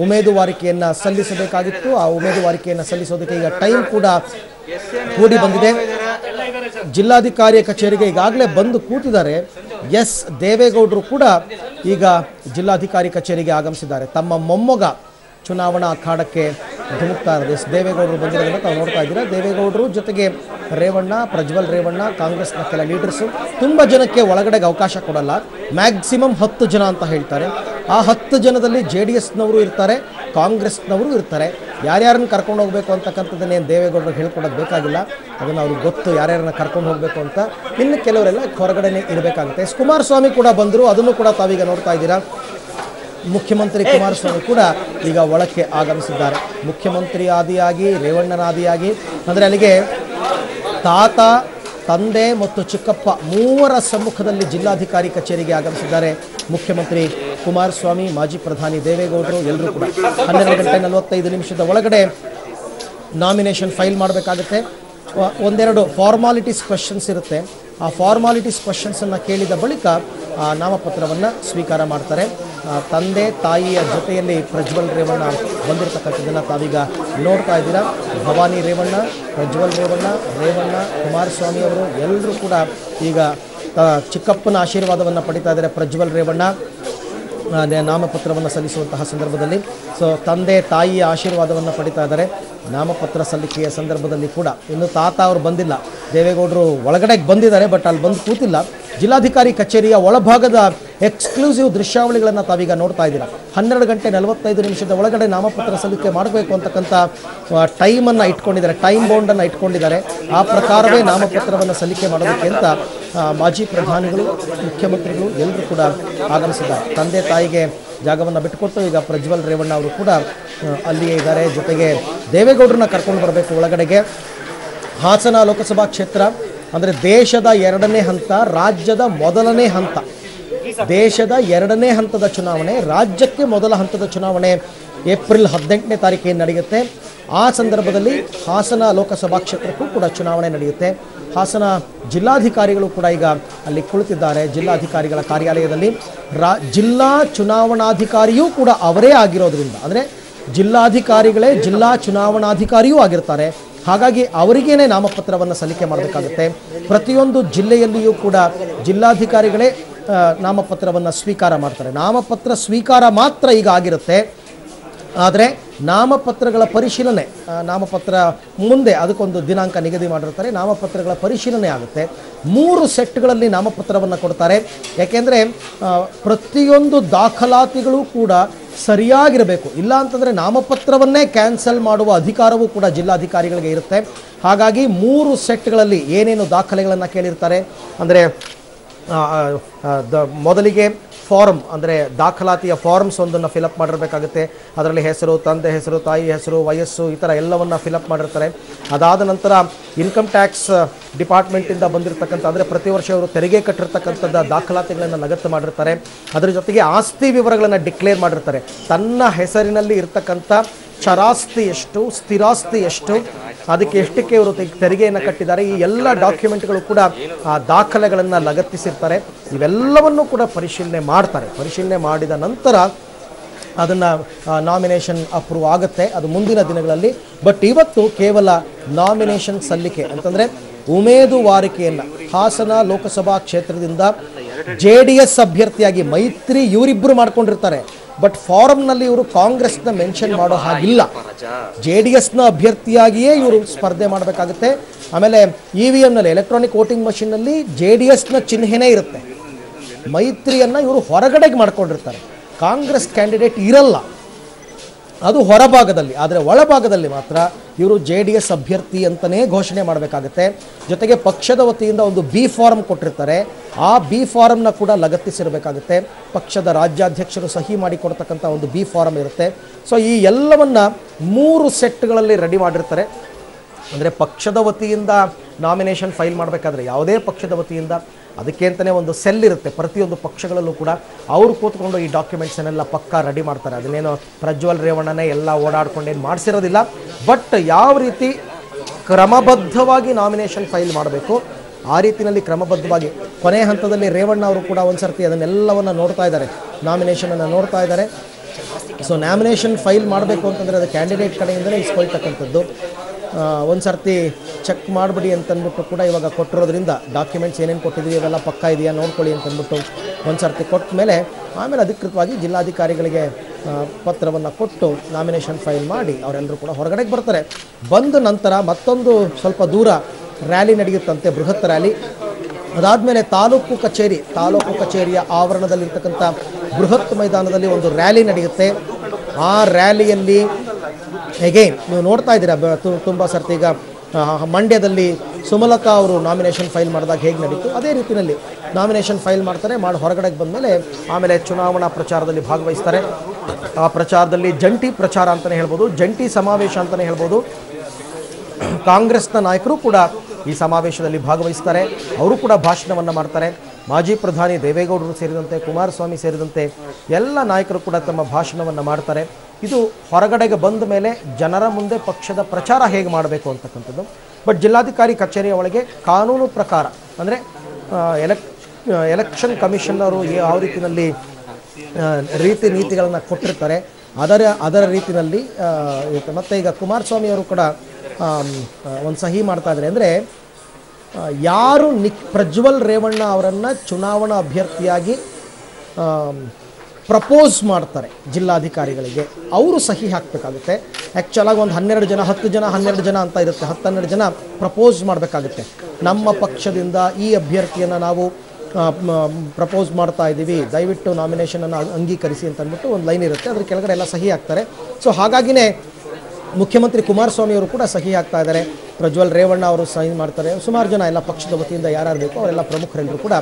ಉಮೇದುವಾರಿಕೆಯನ್ನು ಸಲ್ಲಿಸಬೇಕಾಗಿತ್ತು. ಆ ಉಮೇದುವಾರಿಕೆಯನ್ನು ಸಲ್ಲಿಸೋದಕ್ಕೆ ಈಗ ಟೈಮ್ ಕೂಡ ಕೂಡಿ ಬಂದಿದೆ. ಜಿಲ್ಲಾಧಿಕಾರಿ ಕಚೇರಿಗೆ ಈಗಾಗಲೇ ಬಂದು ಕೂತಿದ್ದಾರೆ. ದೇವೇಗೌಡರು ಕೂಡ ಈಗ ಜಿಲ್ಲಾಧಿಕಾರಿ ಕಚೇರಿಗೆ ಆಗಮಿಸಿದ್ದಾರೆ. ತಮ್ಮ ಮೊಮ್ಮಗ ಚುನಾವಣಾ ಅಖಾಡಕ್ಕೆ ಧುಮುಕ್ತಾ ಇರೋದು. ದೇವೇಗೌಡರು ಬಂದಿರೋದನ್ನು ತಾವು ನೋಡ್ತಾ ಇದ್ದೀರಾ. ದೇವೇಗೌಡರು ಜೊತೆಗೆ ರೇವಣ್ಣ, ಪ್ರಜ್ವಲ್ ರೇವಣ್ಣ, ಕಾಂಗ್ರೆಸ್ನ ಕೆಲ ಲೀಡರ್ಸು. ತುಂಬ ಜನಕ್ಕೆ ಒಳಗಡೆಗೆ ಅವಕಾಶ ಕೊಡಲ್ಲ. ಮ್ಯಾಕ್ಸಿಮಮ್ 10 ಜನ ಅಂತ ಹೇಳ್ತಾರೆ. ಆ 10 ಜನದಲ್ಲಿ JDSನವರು ಇರ್ತಾರೆ, ಕಾಂಗ್ರೆಸ್ನವರು ಇರ್ತಾರೆ. ಯಾರ್ಯಾರನ್ನ ಕರ್ಕೊಂಡು ಹೋಗಬೇಕು ಅಂತಕ್ಕಂಥದ್ದನ್ನೇನು ದೇವೇಗೌಡರು ಹೇಳ್ಕೊಡೋದು ಬೇಕಾಗಿಲ್ಲ. ಅದನ್ನು ಅವ್ರಿಗೆ ಗೊತ್ತು ಯಾರ್ಯಾರನ್ನ ಕರ್ಕೊಂಡು ಹೋಗಬೇಕು ಅಂತ. ಇನ್ನು ಕೆಲವರೆಲ್ಲ ಹೊರಗಡೆನೇ ಇರಬೇಕಾಗುತ್ತೆ. ಕುಮಾರಸ್ವಾಮಿ ಕೂಡ ಬಂದರು. ಅದನ್ನು ಕೂಡ ತಾವೀಗ ನೋಡ್ತಾ ಇದ್ದೀರಾ. ಮುಖ್ಯಮಂತ್ರಿ ಕುಮಾರಸ್ವಾಮಿ ಕೂಡ ಈಗ ಒಳಕ್ಕೆ ಆಗಮಿಸಿದ್ದಾರೆ. ಮುಖ್ಯಮಂತ್ರಿ ಆದಿಯಾಗಿ, ರೇವಣ್ಣನ ಆದಿಯಾಗಿ, ಅಂದರೆ ಅಲ್ಲಿಗೆ ತಾತ, ತಂದೆ ಮತ್ತು ಚಿಕ್ಕಪ್ಪ ಮೂವರ ಸಮ್ಮುಖದಲ್ಲಿ ಜಿಲ್ಲಾಧಿಕಾರಿ ಕಚೇರಿಗೆ ಆಗಮಿಸಿದ್ದಾರೆ ಮುಖ್ಯಮಂತ್ರಿ ಕುಮಾರಸ್ವಾಮಿ, ಮಾಜಿ ಪ್ರಧಾನಿ ದೇವೇಗೌಡರು ಎಲ್ಲರೂ ಕೂಡ. 12:45 ಒಳಗಡೆ ನಾಮಿನೇಷನ್ ಫೈಲ್ ಮಾಡಬೇಕಾಗುತ್ತೆ. ಒಂದೆರಡು ಫಾರ್ಮಾಲಿಟೀಸ್ ಕ್ವೆಶನ್ಸ್ ಇರುತ್ತೆ. ಆ ಫಾರ್ಮಾಲಿಟೀಸ್ ಕ್ವೆಶನ್ಸನ್ನು ಕೇಳಿದ ಬಳಿಕ ನಾಮಪತ್ರವನ್ನು ಸ್ವೀಕಾರ ಮಾಡ್ತಾರೆ. ತಂದೆ ತಾಯಿಯ ಜೊತೆಯಲ್ಲಿ ಪ್ರಜ್ವಲ್ ರೇವಣ್ಣ ಬಂದಿರತಕ್ಕಂಥದ್ದನ್ನು ತಾವೀಗ ನೋಡ್ತಾ ಇದ್ದೀರಾ. ಭವಾನಿ ರೇವಣ್ಣ, ಪ್ರಜ್ವಲ್ ರೇವಣ್ಣ, ಕುಮಾರಸ್ವಾಮಿ ಅವರು ಎಲ್ಲರೂ ಕೂಡ ಈಗ ಚಿಕ್ಕಪ್ಪನ ಆಶೀರ್ವಾದವನ್ನು ಪಡಿತಾ ಇದ್ದಾರೆ. ಪ್ರಜ್ವಲ್ ರೇವಣ್ಣ ನಾಮಪತ್ರವನ್ನು ಸಲ್ಲಿಸುವಂತಹ ಸಂದರ್ಭದಲ್ಲಿ ತಂದೆ ತಾಯಿಯ ಆಶೀರ್ವಾದವನ್ನು ಪಡಿತಾ ಇದ್ದಾರೆ. ನಾಮಪತ್ರ ಸಲ್ಲಿಕೆಯ ಸಂದರ್ಭದಲ್ಲಿ ಕೂಡ ಇನ್ನು ತಾತ ಅವರು ಬಂದಿಲ್ಲ. ದೇವೇಗೌಡರು ಒಳಗಡೆ ಬಂದಿದ್ದಾರೆ, ಬಟ್ ಅಲ್ಲಿ ಬಂದು ಕೂತಿಲ್ಲ. ಜಿಲ್ಲಾಧಿಕಾರಿ ಕಚೇರಿಯ ಒಳಭಾಗದ ಎಕ್ಸ್ಕ್ಲೂಸಿವ್ ದೃಶ್ಯಾವಳಿಗಳನ್ನು ತಾವೀಗ ನೋಡ್ತಾ ಇದ್ದೀರಾ. 12:45 ಒಳಗಡೆ ನಾಮಪತ್ರ ಸಲ್ಲಿಕೆ ಮಾಡಬೇಕು ಅಂತಕ್ಕಂಥ ಟೈಮನ್ನು ಇಟ್ಕೊಂಡಿದ್ದಾರೆ, ಟೈಮ್ ಬೌಂಡನ್ನು ಇಟ್ಕೊಂಡಿದ್ದಾರೆ. ಆ ಪ್ರಕಾರವೇ ನಾಮಪತ್ರವನ್ನು ಸಲ್ಲಿಕೆ ಮಾಡೋದಕ್ಕೆ ಅಂತ ಮಾಜಿ ಪ್ರಧಾನಿಗಳು, ಮುಖ್ಯಮಂತ್ರಿಗಳು ಎಲ್ಲರೂ ಕೂಡ ಆಗಮಿಸಿದ್ದಾರೆ. ತಂದೆ ತಾಯಿಗೆ ಜಾಗವನ್ನು ಬಿಟ್ಟುಕೊಟ್ಟು ಈಗ ಪ್ರಜ್ವಲ್ ರೇವಣ್ಣ ಅವರು ಕೂಡ ಅಲ್ಲಿಯೇ ಇದ್ದಾರೆ. ಜೊತೆಗೆ ದೇವೇಗೌಡರನ್ನ ಕರ್ಕೊಂಡು ಬರಬೇಕು ಒಳಗಡೆಗೆ. ಹಾಸನ ಲೋಕಸಭಾ ಕ್ಷೇತ್ರ ಅಂದರೆ ದೇಶದ 2ನೇ ಹಂತ, ರಾಜ್ಯದ ಮೊದಲನೇ ಹಂತ. ದೇಶದ 2ನೇ ಹಂತದ ಚುನಾವಣೆ, ರಾಜ್ಯಕ್ಕೆ ಮೊದಲ ಹಂತದ ಚುನಾವಣೆ ಏಪ್ರಿಲ್ 18ನೇ ತಾರೀಕಿಗೆ ನಡೆಯುತ್ತೆ. ಆ ಸಂದರ್ಭದಲ್ಲಿ ಹಾಸನ ಲೋಕಸಭಾ ಕ್ಷೇತ್ರಕ್ಕೂ ಕೂಡ ಚುನಾವಣೆ ನಡೆಯುತ್ತೆ. ಹಾಸನ ಜಿಲ್ಲಾಧಿಕಾರಿಗಳು ಕೂಡ ಈಗ ಅಲ್ಲಿ ಕುಳಿತಿದ್ದಾರೆ. ಜಿಲ್ಲಾಧಿಕಾರಿಗಳ ಕಾರ್ಯಾಲಯದಲ್ಲಿ ಜಿಲ್ಲಾ ಚುನಾವಣಾಧಿಕಾರಿಯೂ ಕೂಡ ಅವರೇ ಆಗಿರೋದ್ರಿಂದ, ಅಂದರೆ ಜಿಲ್ಲಾಧಿಕಾರಿಗಳೇ ಜಿಲ್ಲಾ ಚುನಾವಣಾಧಿಕಾರಿಯೂ ಆಗಿರ್ತಾರೆ. ಹಾಗಾಗಿ ಅವರಿಗೇನೆ ನಾಮಪತ್ರವನ್ನು ಸಲ್ಲಿಕೆ ಮಾಡಬೇಕಾಗುತ್ತೆ. ಪ್ರತಿಯೊಂದು ಜಿಲ್ಲೆಯಲ್ಲಿಯೂ ಕೂಡ ಜಿಲ್ಲಾಧಿಕಾರಿಗಳೇ ನಾಮಪತ್ರವನ್ನು ಸ್ವೀಕಾರ ಮಾಡ್ತಾರೆ. ನಾಮಪತ್ರ ಸ್ವೀಕಾರ ಮಾತ್ರ ಈಗ ಆಗಿರುತ್ತೆ. ಆದರೆ ನಾಮಪತ್ರಗಳ ಪರಿಶೀಲನೆ, ನಾಮಪತ್ರ ಮುಂದೆ ಅದಕ್ಕೊಂದು ದಿನಾಂಕ ನಿಗದಿ ಮಾಡಿರ್ತಾರೆ. ನಾಮಪತ್ರಗಳ ಪರಿಶೀಲನೆ ಆಗುತ್ತೆ. 3 ಸೆಟ್ಗಳಲ್ಲಿ ನಾಮಪತ್ರವನ್ನು ಕೊಡ್ತಾರೆ. ಯಾಕೆಂದರೆ ಪ್ರತಿಯೊಂದು ದಾಖಲಾತಿಗಳು ಕೂಡ ಸರಿಯಾಗಿರಬೇಕು. ಇಲ್ಲ ಅಂತಂದರೆ ನಾಮಪತ್ರವನ್ನೇ ಕ್ಯಾನ್ಸಲ್ ಮಾಡುವ ಅಧಿಕಾರವೂ ಕೂಡ ಜಿಲ್ಲಾಧಿಕಾರಿಗಳಿಗೆ ಇರುತ್ತೆ. ಹಾಗಾಗಿ 3 ಸೆಟ್ಗಳಲ್ಲಿ ಏನೇನು ದಾಖಲೆಗಳನ್ನು ಕೇಳಿರ್ತಾರೆ ಅಂದರೆ ಮೊದಲಿಗೆ ಫಾರ್ಮ್ ಅಂದರೆ ದಾಖಲಾತಿಯ ಫಾರ್ಮ್ಸ್ ಒಂದನ್ನು ಫಿಲಪ್ ಮಾಡಿರಬೇಕಾಗುತ್ತೆ. ಅದರಲ್ಲಿ ಹೆಸರು, ತಂದೆ ಹೆಸರು, ತಾಯಿ ಹೆಸರು, ವಯಸ್ಸು ಈ ಥರ ಎಲ್ಲವನ್ನು ಫಿಲಪ್ ಮಾಡಿರ್ತಾರೆ. ಅದಾದ ನಂತರ ಇನ್ಕಮ್ ಟ್ಯಾಕ್ಸ್ ಡಿಪಾರ್ಟ್ಮೆಂಟಿಂದ ಬಂದಿರತಕ್ಕಂಥ, ಅಂದರೆ ಪ್ರತಿ ವರ್ಷ ಅವರು ತೆರಿಗೆ ಕಟ್ಟಿರ್ತಕ್ಕಂಥದ್ದು ದಾಖಲಾತಿಗಳನ್ನು ಲಗತ್ತು ಮಾಡಿರ್ತಾರೆ. ಅದರ ಜೊತೆಗೆ ಆಸ್ತಿ ವಿವರಗಳನ್ನು ಡಿಕ್ಲೇರ್ ಮಾಡಿರ್ತಾರೆ. ತನ್ನ ಹೆಸರಿನಲ್ಲಿ ಇರ್ತಕ್ಕಂಥ ಚರಾಸ್ತಿ ಎಷ್ಟು, ಸ್ಥಿರಾಸ್ತಿ ಎಷ್ಟು, ಅದಕ್ಕೆ ಎಷ್ಟಕ್ಕೆ ಇವರು ತೆರಿಗೆಯನ್ನು ಕಟ್ಟಿದ್ದಾರೆ, ಈ ಎಲ್ಲ ಡಾಕ್ಯುಮೆಂಟ್ಗಳು ಕೂಡ ಆ ದಾಖಲೆಗಳನ್ನು ಲಗತ್ತಿಸಿರ್ತಾರೆ. ಇವೆಲ್ಲವನ್ನು ಕೂಡ ಪರಿಶೀಲನೆ ಮಾಡ್ತಾರೆ. ಪರಿಶೀಲನೆ ಮಾಡಿದ ನಂತರ ಅದನ್ನು ನಾಮಿನೇಷನ್ ಅಪ್ರೂವ್ ಆಗುತ್ತೆ, ಅದು ಮುಂದಿನ ದಿನಗಳಲ್ಲಿ. ಬಟ್ ಇವತ್ತು ಕೇವಲ ನಾಮಿನೇಷನ್ ಸಲ್ಲಿಕೆ ಅಂತಂದರೆ ಉಮೇದುವಾರಿಕೆಯನ್ನು ಹಾಸನ ಲೋಕಸಭಾ ಕ್ಷೇತ್ರದಿಂದ JDS ಅಭ್ಯರ್ಥಿಯಾಗಿ ಮೈತ್ರಿ ಇವರಿಬ್ಬರು ಮಾಡ್ಕೊಂಡಿರ್ತಾರೆ. ಬಟ್ ಫಾರಮ್ನಲ್ಲಿ ಇವರು ಕಾಂಗ್ರೆಸ್ನ ಮೆನ್ಷನ್ ಮಾಡೋ ಹಾಗಿಲ್ಲ, JDSನ ಅಭ್ಯರ್ಥಿಯಾಗಿಯೇ ಇವರು ಸ್ಪರ್ಧೆ ಮಾಡಬೇಕಾಗುತ್ತೆ. ಆಮೇಲೆ EVMನಲ್ಲಿ ಎಲೆಕ್ಟ್ರಾನಿಕ್ ವೋಟಿಂಗ್ ಮಷಿನ್ನಲ್ಲಿ JDSನ ಚಿಹ್ನೆನೇ ಇರುತ್ತೆ. ಮೈತ್ರಿಯನ್ನು ಇವರು ಹೊರಗಡೆಗೆ ಮಾಡ್ಕೊಂಡಿರ್ತಾರೆ, ಕಾಂಗ್ರೆಸ್ ಕ್ಯಾಂಡಿಡೇಟ್ ಇರಲ್ಲ, ಅದು ಹೊರಭಾಗದಲ್ಲಿ. ಆದರೆ ಒಳಭಾಗದಲ್ಲಿ ಮಾತ್ರ ಇವರು JDS ಅಭ್ಯರ್ಥಿ ಅಂತಲೇ ಘೋಷಣೆ ಮಾಡಬೇಕಾಗುತ್ತೆ. ಜೊತೆಗೆ ಪಕ್ಷದ ವತಿಯಿಂದ ಒಂದು B ಫಾರಮ್ ಕೊಟ್ಟಿರ್ತಾರೆ, ಆ B ಫಾರಮ್ನ ಕೂಡ ಲಗತ್ತಿಸಿರಬೇಕಾಗುತ್ತೆ. ಪಕ್ಷದ ರಾಜ್ಯಾಧ್ಯಕ್ಷರು ಸಹಿ ಮಾಡಿಕೊಡ್ತಕ್ಕಂಥ ಒಂದು B ಫಾರಮ್ ಇರುತ್ತೆ. ಸೊ ಈ ಎಲ್ಲವನ್ನು 3 ಸೆಟ್ಗಳಲ್ಲಿ ರೆಡಿ ಮಾಡಿರ್ತಾರೆ. ಅಂದರೆ ಪಕ್ಷದ ವತಿಯಿಂದ ನಾಮಿನೇಷನ್ ಫೈಲ್ ಮಾಡಬೇಕಾದ್ರೆ ಯಾವುದೇ ಪಕ್ಷದ ವತಿಯಿಂದ ಅದಕ್ಕೆ ಅಂತಲೇ ಒಂದು ಸೆಲ್ ಇರುತ್ತೆ. ಪ್ರತಿಯೊಂದು ಪಕ್ಷಗಳಲ್ಲೂ ಕೂಡ ಅವರು ಕೂತ್ಕೊಂಡು ಈ ಡಾಕ್ಯುಮೆಂಟ್ಸನ್ನೆಲ್ಲ ಪಕ್ಕಾ ರೆಡಿ ಮಾಡ್ತಾರೆ. ಅದನ್ನೇನೋ ಪ್ರಜ್ವಲ್ ರೇವಣ್ಣನೇ ಎಲ್ಲ ಓಡಾಡ್ಕೊಂಡೇನು ಮಾಡಿಸಿರೋದಿಲ್ಲ. ಬಟ್ ಯಾವ ರೀತಿ ಕ್ರಮಬದ್ಧವಾಗಿ ನಾಮಿನೇಷನ್ ಫೈಲ್ ಮಾಡಬೇಕು ಆ ರೀತಿಯಲ್ಲಿ ಕ್ರಮಬದ್ಧವಾಗಿ ಕೊನೆ ಹಂತದಲ್ಲಿ ರೇವಣ್ಣ ಅವರು ಕೂಡ ಒಂದು ಸರ್ತಿ ಅದನ್ನೆಲ್ಲವನ್ನು ನೋಡ್ತಾ ಇದ್ದಾರೆ, ನಾಮಿನೇಷನನ್ನು ನೋಡ್ತಾ ಇದ್ದಾರೆ. ಸೊ ನಾಮಿನೇಷನ್ ಫೈಲ್ ಮಾಡಬೇಕು ಅಂತಂದರೆ ಅದು ಕ್ಯಾಂಡಿಡೇಟ್ ಕಡೆಯಿಂದಲೇ ಇಸ್ಕೊಳ್ತಕ್ಕಂಥದ್ದು. ಒಂದು ಸರ್ತಿ ಚೆಕ್ ಮಾಡಿಬಿಡಿ ಅಂತಂದ್ಬಿಟ್ಟು ಕೂಡ ಇವಾಗ ಕೊಟ್ಟಿರೋದ್ರಿಂದ ಡಾಕ್ಯುಮೆಂಟ್ಸ್ ಏನೇನು ಕೊಟ್ಟಿದ್ದೀವಿ ಇವೆಲ್ಲ ಪಕ್ಕ ಇದೆಯಾ ನೋಡ್ಕೊಳ್ಳಿ ಅಂತಂದ್ಬಿಟ್ಟು ಒಂದು ಸರ್ತಿ ಕೊಟ್ಟ ಮೇಲೆ ಆಮೇಲೆ ಅಧಿಕೃತವಾಗಿ ಜಿಲ್ಲಾಧಿಕಾರಿಗಳಿಗೆ ಪತ್ರವನ್ನು ಕೊಟ್ಟು ನಾಮಿನೇಷನ್ ಫೈಲ್ ಮಾಡಿ ಅವರೆಲ್ಲರೂ ಕೂಡ ಹೊರಗಡೆಗೆ ಬರ್ತಾರೆ. ಬಂದ ನಂತರ ಮತ್ತೊಂದು ಸ್ವಲ್ಪ ದೂರ ರ್ಯಾಲಿ ನಡೆಯುತ್ತಂತೆ, ಬೃಹತ್ ರ್ಯಾಲಿ. ಅದಾದಮೇಲೆ ತಾಲೂಕು ಕಚೇರಿಯ ಆವರಣದಲ್ಲಿರ್ತಕ್ಕಂಥ ಬೃಹತ್ ಮೈದಾನದಲ್ಲಿ ಒಂದು ರ್ಯಾಲಿ ನಡೆಯುತ್ತೆ. ಆ ರ್ಯಾಲಿಯಲ್ಲಿ ಅಗೈನ್ ನೀವು ನೋಡ್ತಾ ಇದ್ದೀರಾ ತುಂಬ ಸರ್ತಿ ಈಗ ಮಂಡ್ಯದಲ್ಲಿ ಸುಮಲತಾ ಅವರು ನಾಮಿನೇಷನ್ ಫೈಲ್ ಮಾಡಿದಾಗ ಹೇಗೆ ನಡೀತು ಅದೇ ರೀತಿಯಲ್ಲಿ ನಾಮಿನೇಷನ್ ಫೈಲ್ ಮಾಡ್ತಾರೆ. ಹೊರಗಡೆಗೆ ಬಂದಮೇಲೆ ಆಮೇಲೆ ಚುನಾವಣಾ ಪ್ರಚಾರದಲ್ಲಿ ಭಾಗವಹಿಸ್ತಾರೆ. ಆ ಪ್ರಚಾರದಲ್ಲಿ ಜಂಟಿ ಪ್ರಚಾರ ಅಂತಲೇ ಹೇಳ್ಬೋದು, ಜಂಟಿ ಸಮಾವೇಶ ಅಂತಲೇ ಹೇಳ್ಬೋದು. ಕಾಂಗ್ರೆಸ್ನ ನಾಯಕರು ಕೂಡ ಈ ಸಮಾವೇಶದಲ್ಲಿ ಭಾಗವಹಿಸ್ತಾರೆ, ಅವರು ಕೂಡ ಭಾಷಣವನ್ನು ಮಾಡ್ತಾರೆ. ಮಾಜಿ ಪ್ರಧಾನಿ ದೇವೇಗೌಡರು ಸೇರಿದಂತೆ ಕುಮಾರಸ್ವಾಮಿ ಸೇರಿದಂತೆ ಎಲ್ಲ ನಾಯಕರು ಕೂಡ ತಮ್ಮ ಭಾಷಣವನ್ನು ಮಾಡ್ತಾರೆ. ಇದು ಹೊರಗಡೆಗೆ ಬಂದ ಮೇಲೆ ಜನರ ಮುಂದೆ ಪಕ್ಷದ ಪ್ರಚಾರ ಹೇಗೆ ಮಾಡಬೇಕು ಅಂತಕ್ಕಂಥದ್ದು. ಬಟ್ ಜಿಲ್ಲಾಧಿಕಾರಿ ಕಚೇರಿಯ ಒಳಗೆ ಕಾನೂನು ಪ್ರಕಾರ ಅಂದರೆ ಎಲೆಕ್ಷನ್ ಕಮಿಷನ್ನರು ಯಾವ ರೀತಿಯಲ್ಲಿ ರೀತಿ ನೀತಿಗಳನ್ನು ಕೊಟ್ಟಿರ್ತಾರೆ ಅದರ ರೀತಿಯಲ್ಲಿ ಮತ್ತು ಈಗ ಕುಮಾರಸ್ವಾಮಿ ಅವರು ಕೂಡ ಒಂದು ಸಹಿ ಮಾಡ್ತಾ ಇದ್ದಾರೆ. ಅಂದರೆ ಯಾರು ಪ್ರಜ್ವಲ್ ರೇವಣ್ಣ ಅವರನ್ನು ಚುನಾವಣಾ ಅಭ್ಯರ್ಥಿಯಾಗಿ ಪ್ರಪೋಸ್ ಮಾಡ್ತಾರೆ ಜಿಲ್ಲಾಧಿಕಾರಿಗಳಿಗೆ, ಅವರು ಸಹಿ ಹಾಕಬೇಕಾಗುತ್ತೆ. ಆ್ಯಕ್ಚುಲಾಗಿ ಒಂದು 12 ಜನ 10 ಜನ 12 ಜನ ಅಂತ ಇರುತ್ತೆ, 10-12 ಜನ ಪ್ರಪೋಸ್ ಮಾಡಬೇಕಾಗುತ್ತೆ. ನಮ್ಮ ಪಕ್ಷದಿಂದ ಈ ಅಭ್ಯರ್ಥಿಯನ್ನು ನಾವು ಪ್ರಪೋಸ್ ಮಾಡ್ತಾ ಇದ್ದೀವಿ, ದಯವಿಟ್ಟು ನಾಮಿನೇಷನನ್ನು ಅಂಗೀಕರಿಸಿ ಅಂತ ಅಂದ್ಬಿಟ್ಟು ಒಂದು ಲೈನ್ ಇರುತ್ತೆ, ಅದ್ರ ಕೆಳಗಡೆ ಎಲ್ಲ ಸಹಿ ಹಾಕ್ತಾರೆ. ಸೊ ಹಾಗಾಗಿನೇ ಮುಖ್ಯಮಂತ್ರಿ ಕುಮಾರಸ್ವಾಮಿ ಅವರು ಕೂಡ ಸಹಿ ಹಾಕ್ತಾ ಇದ್ದಾರೆ, ಪ್ರಜ್ವಲ್ ರೇವಣ್ಣ ಅವರು ಸಹಿ ಮಾಡ್ತಾರೆ. ಸುಮಾರು ಜನ ಎಲ್ಲ ಪಕ್ಷದ ವತಿಯಿಂದ ಯಾರ್ಯಾರು ಬೇಕೋ ಅವರೆಲ್ಲ ಪ್ರಮುಖರೆಲ್ಲರೂ ಕೂಡ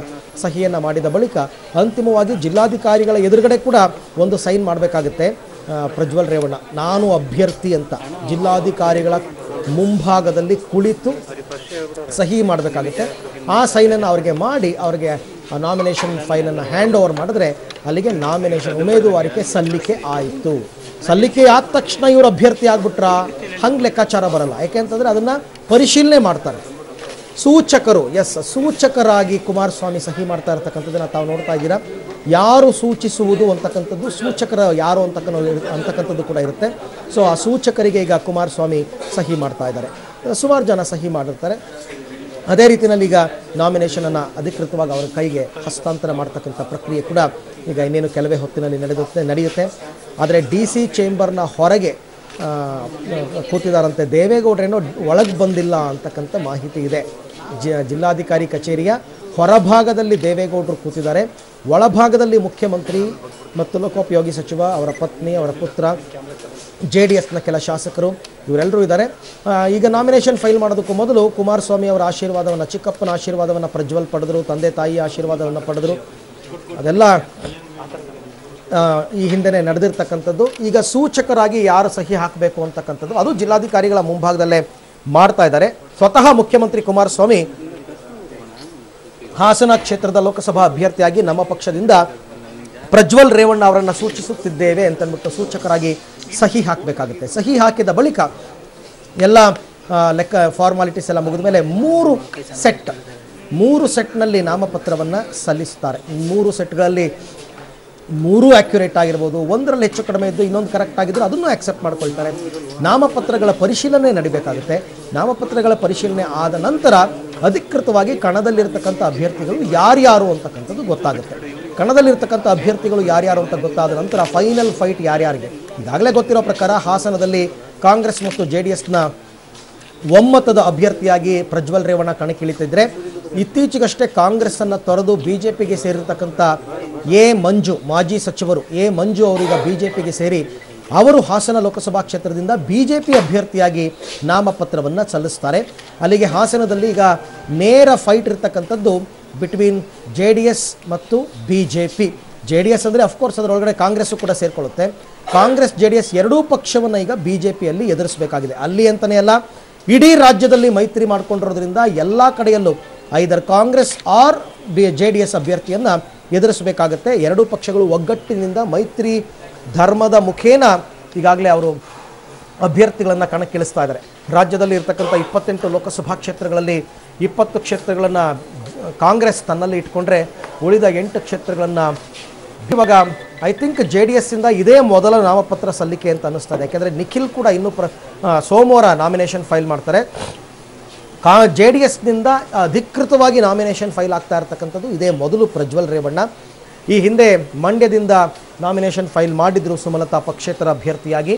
ಸಹಿಯನ್ನು ಮಾಡಿದ ಬಳಿಕ ಅಂತಿಮವಾಗಿ ಜಿಲ್ಲಾಧಿಕಾರಿಗಳ ಎದುರುಗಡೆ ಕೂಡ ಒಂದು ಸೈನ್ ಮಾಡಬೇಕಾಗುತ್ತೆ. ಪ್ರಜ್ವಲ್ ರೇವಣ್ಣ ನಾನು ಅಭ್ಯರ್ಥಿ ಅಂತ ಜಿಲ್ಲಾಧಿಕಾರಿಗಳ ಮುಂಭಾಗದಲ್ಲಿ ಕುಳಿತು ಸಹಿ ಮಾಡಬೇಕಾಗುತ್ತೆ. ಆ ಸೈನನ್ನು ಅವ್ರಿಗೆ ಮಾಡಿ ಅವ್ರಿಗೆ ನಾಮಿನೇಷನ್ ಫೈಲನ್ನು ಹ್ಯಾಂಡ್ ಓವರ್ ಮಾಡಿದ್ರೆ ಅಲ್ಲಿಗೆ ನಾಮಿನೇಷನ್ ಉಮೇದುವಾರಿಕೆ ಸಲ್ಲಿಕೆ ಆಯಿತು. ಸಲ್ಲಿಕೆ ಆದ ತಕ್ಷಣ ಇವರು ಅಭ್ಯರ್ಥಿ ಆಗ್ಬಿಟ್ರಾ ಹಂಗೆ ಲೆಕ್ಕಾಚಾರ ಬರಲ್ಲ. ಯಾಕೆಂತಂದರೆ ಅದನ್ನು ಪರಿಶೀಲನೆ ಮಾಡ್ತಾರೆ ಸೂಚಕರು. ಸೂಚಕರಾಗಿ ಕುಮಾರಸ್ವಾಮಿ ಸಹಿ ಮಾಡ್ತಾ ಇರ್ತಕ್ಕಂಥದ್ದನ್ನು ತಾವು ನೋಡ್ತಾ ಇದ್ದೀರಾ. ಯಾರು ಸೂಚಿಸುವುದು ಅಂತಕ್ಕಂಥದ್ದು, ಸೂಚಕರ ಯಾರು ಅಂತಕ್ಕಂಥದ್ದು ಕೂಡ ಇರುತ್ತೆ. ಸೊ ಆ ಸೂಚಕರಿಗೆ ಈಗ ಕುಮಾರಸ್ವಾಮಿ ಸಹಿ ಮಾಡ್ತಾ ಇದ್ದಾರೆ, ಸುಮಾರು ಜನ ಸಹಿ ಮಾಡಿರ್ತಾರೆ. ಅದೇ ರೀತಿಯಲ್ಲಿ ಈಗ ನಾಮಿನೇಷನನ್ನು ಅಧಿಕೃತವಾಗಿ ಅವರ ಕೈಗೆ ಹಸ್ತಾಂತರ ಮಾಡ್ತಕ್ಕಂಥ ಪ್ರಕ್ರಿಯೆ ಕೂಡ ಈಗ ಇನ್ನೇನು ಕೆಲವೇ ಹೊತ್ತಿನಲ್ಲಿ ನಡೆಯುತ್ತೆ. ಆದರೆ DC ಚೇಂಬರ್ನ ಹೊರಗೆ ಕೂತಿದ್ದಾರಂತೆ, ದೇವೇಗೌಡರೇನೋ ಒಳಗೆ ಬಂದಿಲ್ಲ ಅಂತಕ್ಕಂಥ ಮಾಹಿತಿ ಇದೆ. ಜಿಲ್ಲಾಧಿಕಾರಿ ಕಚೇರಿಯ ಹೊರಭಾಗದಲ್ಲಿ ದೇವೇಗೌಡರು ಕೂತಿದ್ದಾರೆ, ಒಳಭಾಗದಲ್ಲಿ ಮುಖ್ಯಮಂತ್ರಿ ಮತ್ತು ಲೋಕೋಪಯೋಗಿ ಸಚಿವ, ಅವರ ಪತ್ನಿ, ಅವರ ಪುತ್ರ, JDSನ ಕೆಲ ಶಾಸಕರು ಇವರೆಲ್ಲರೂ ಇದ್ದಾರೆ. ಈಗ ನಾಮಿನೇಷನ್ ಫೈಲ್ ಮಾಡೋದಕ್ಕೂ ಮೊದಲು ಕುಮಾರಸ್ವಾಮಿ ಅವರ ಆಶೀರ್ವಾದವನ್ನು, ಚಿಕ್ಕಪ್ಪನ ಆಶೀರ್ವಾದವನ್ನು ಪ್ರಜ್ವಲ್ ಪಡೆದರು, ತಂದೆ ತಾಯಿಯ ಆಶೀರ್ವಾದವನ್ನು ಪಡೆದರು. ಅದೆಲ್ಲ ಈ ಹಿಂದೆನೇ ನಡೆದಿರ್ತಕ್ಕಂಥದ್ದು. ಈಗ ಸೂಚಕರಾಗಿ ಯಾರು ಸಹಿ ಹಾಕಬೇಕು ಅಂತಕ್ಕಂಥದ್ದು ಅದು ಜಿಲ್ಲಾಧಿಕಾರಿಗಳ ಮುಂಭಾಗದಲ್ಲೇ ಮಾಡ್ತಾ ಇದ್ದಾರೆ. ಸ್ವತಃ ಮುಖ್ಯಮಂತ್ರಿ ಕುಮಾರಸ್ವಾಮಿ ಹಾಸನ ಕ್ಷೇತ್ರದ ಲೋಕಸಭಾ ಅಭ್ಯರ್ಥಿಯಾಗಿ ನಮ್ಮ ಪಕ್ಷದಿಂದ ಪ್ರಜ್ವಲ್ ರೇವಣ್ಣ ಅವರನ್ನು ಸೂಚಿಸುತ್ತಿದ್ದೇವೆ ಅಂತಂದ್ಬಿಟ್ಟು ಸೂಚಕರಾಗಿ ಸಹಿ ಹಾಕಬೇಕಾಗುತ್ತೆ. ಸಹಿ ಹಾಕಿದ ಬಳಿಕ ಎಲ್ಲ ಫಾರ್ಮಾಲಿಟೀಸ್ ಎಲ್ಲ ಮುಗಿದ ಮೇಲೆ 3 ಸೆಟ್ನಲ್ಲಿ ನಾಮಪತ್ರವನ್ನು ಸಲ್ಲಿಸ್ತಾರೆ. 3 ಸೆಟ್ಗಳಲ್ಲಿ ಮೂರೂ ಆ್ಯಕ್ಯುರೇಟ್ ಆಗಿರ್ಬೋದು, ಒಂದರಲ್ಲಿ ಹೆಚ್ಚು ಕಡಿಮೆ ಇದ್ದು ಇನ್ನೊಂದು ಕರೆಕ್ಟ್ ಆಗಿದ್ದರೂ ಅದನ್ನು ಆಕ್ಸೆಪ್ಟ್ ಮಾಡ್ಕೊಳ್ತಾರೆ. ನಾಮಪತ್ರಗಳ ಪರಿಶೀಲನೆ ನಡಿಬೇಕಾಗುತ್ತೆ. ನಾಮಪತ್ರಗಳ ಪರಿಶೀಲನೆ ಆದ ನಂತರ ಅಧಿಕೃತವಾಗಿ ಕಣದಲ್ಲಿರ್ತಕ್ಕಂಥ ಅಭ್ಯರ್ಥಿಗಳು ಯಾರ್ಯಾರು ಅಂತಕ್ಕಂಥದ್ದು ಗೊತ್ತಾಗುತ್ತೆ. ಕಣದಲ್ಲಿರ್ತಕ್ಕಂಥ ಅಭ್ಯರ್ಥಿಗಳು ಯಾರ್ಯಾರು ಅಂತ ಗೊತ್ತಾದ ನಂತರ ಫೈನಲ್ ಫೈಟ್ ಯಾರ್ಯಾರಿಗೆ. ಈಗಾಗಲೇ ಗೊತ್ತಿರೋ ಪ್ರಕಾರ ಹಾಸನದಲ್ಲಿ ಕಾಂಗ್ರೆಸ್ ಮತ್ತು JDSನ ಒಮ್ಮತದ ಅಭ್ಯರ್ಥಿಯಾಗಿ ಪ್ರಜ್ವಲ್ ರೇವಣ್ಣ ಕಣಕ್ಕಿಳಿತಿದ್ರೆ, ಇತ್ತೀಚೆಗಷ್ಟೇ ಕಾಂಗ್ರೆಸ್ಸನ್ನು ತೊರೆದು BJPಗೆ ಸೇರಿರ್ತಕ್ಕಂಥ ಮಂಜು, ಮಾಜಿ ಸಚಿವರು ಮಂಜು ಅವರೀಗ BJPಗೆ ಸೇರಿ ಅವರು ಹಾಸನ ಲೋಕಸಭಾ ಕ್ಷೇತ್ರದಿಂದ BJP ಅಭ್ಯರ್ಥಿಯಾಗಿ ನಾಮಪತ್ರವನ್ನು ಸಲ್ಲಿಸ್ತಾರೆ. ಅಲ್ಲಿಗೆ ಹಾಸನದಲ್ಲಿ ಈಗ ನೇರ ಫೈಟ್ ಇರ್ತಕ್ಕಂಥದ್ದು ಬಿಟ್ವೀನ್ JDS ಮತ್ತು BJP. JDS ಅಂದರೆ ಅಫ್ಕೋರ್ಸ್ ಅದರೊಳಗಡೆ ಕಾಂಗ್ರೆಸ್ಸು ಕೂಡ ಸೇರಿಕೊಳ್ಳುತ್ತೆ. ಕಾಂಗ್ರೆಸ್ JDS ಎರಡೂ ಪಕ್ಷವನ್ನು ಈಗ BJPಯಲ್ಲಿ ಎದುರಿಸಬೇಕಾಗಿದೆ. ಅಲ್ಲಿ ಅಂತಲೇ ಅಲ್ಲ, ಇಡೀ ರಾಜ್ಯದಲ್ಲಿ ಮೈತ್ರಿ ಮಾಡಿಕೊಂಡಿರೋದ್ರಿಂದ ಎಲ್ಲ ಕಡೆಯಲ್ಲೂ ಐದರ್ ಕಾಂಗ್ರೆಸ್ ಆರ್ JDS ಅಭ್ಯರ್ಥಿಯನ್ನು ಎದುರಿಸಬೇಕಾಗತ್ತೆ. ಎರಡೂ ಪಕ್ಷಗಳು ಒಗ್ಗಟ್ಟಿನಿಂದ ಮೈತ್ರಿ ಧರ್ಮದ ಮುಖೇನ ಈಗಾಗಲೇ ಅವರು ಅಭ್ಯರ್ಥಿಗಳನ್ನು ಕಣಕ್ಕಿಳಿಸ್ತಾ ಇದ್ದಾರೆ. ರಾಜ್ಯದಲ್ಲಿ ಇರ್ತಕ್ಕಂಥ 28 ಲೋಕಸಭಾ ಕ್ಷೇತ್ರಗಳಲ್ಲಿ 20 ಕ್ಷೇತ್ರಗಳನ್ನು ಕಾಂಗ್ರೆಸ್ ತನ್ನಲ್ಲಿ ಇಟ್ಕೊಂಡ್ರೆ ಉಳಿದ 8 ಕ್ಷೇತ್ರಗಳನ್ನು ಇವಾಗ ಐ ಥಿಂಕ್ JDSಯಿಂದ ಇದೇ ಮೊದಲ ನಾಮಪತ್ರ ಸಲ್ಲಿಕೆ ಅಂತ ಅನ್ನಿಸ್ತದೆ. ಯಾಕೆಂದರೆ ನಿಖಿಲ್ ಕೂಡ ಇನ್ನೂ ಸೋಮವಾರ ನಾಮಿನೇಷನ್ ಫೈಲ್ ಮಾಡ್ತಾರೆ. JDSನಿಂದ ಅಧಿಕೃತವಾಗಿ ನಾಮಿನೇಷನ್ ಫೈಲ್ ಆಗ್ತಾ ಇರ್ತಕ್ಕಂಥದ್ದು ಇದೇ ಮೊದಲು ಪ್ರಜ್ವಲ್ ರೇವಣ್ಣ. ಈ ಹಿಂದೆ ಮಂಡ್ಯದಿಂದ ನಾಮಿನೇಷನ್ ಫೈಲ್ ಮಾಡಿದ್ರು ಸುಮಲತಾ ಪಕ್ಷೇತರ ಅಭ್ಯರ್ಥಿಯಾಗಿ.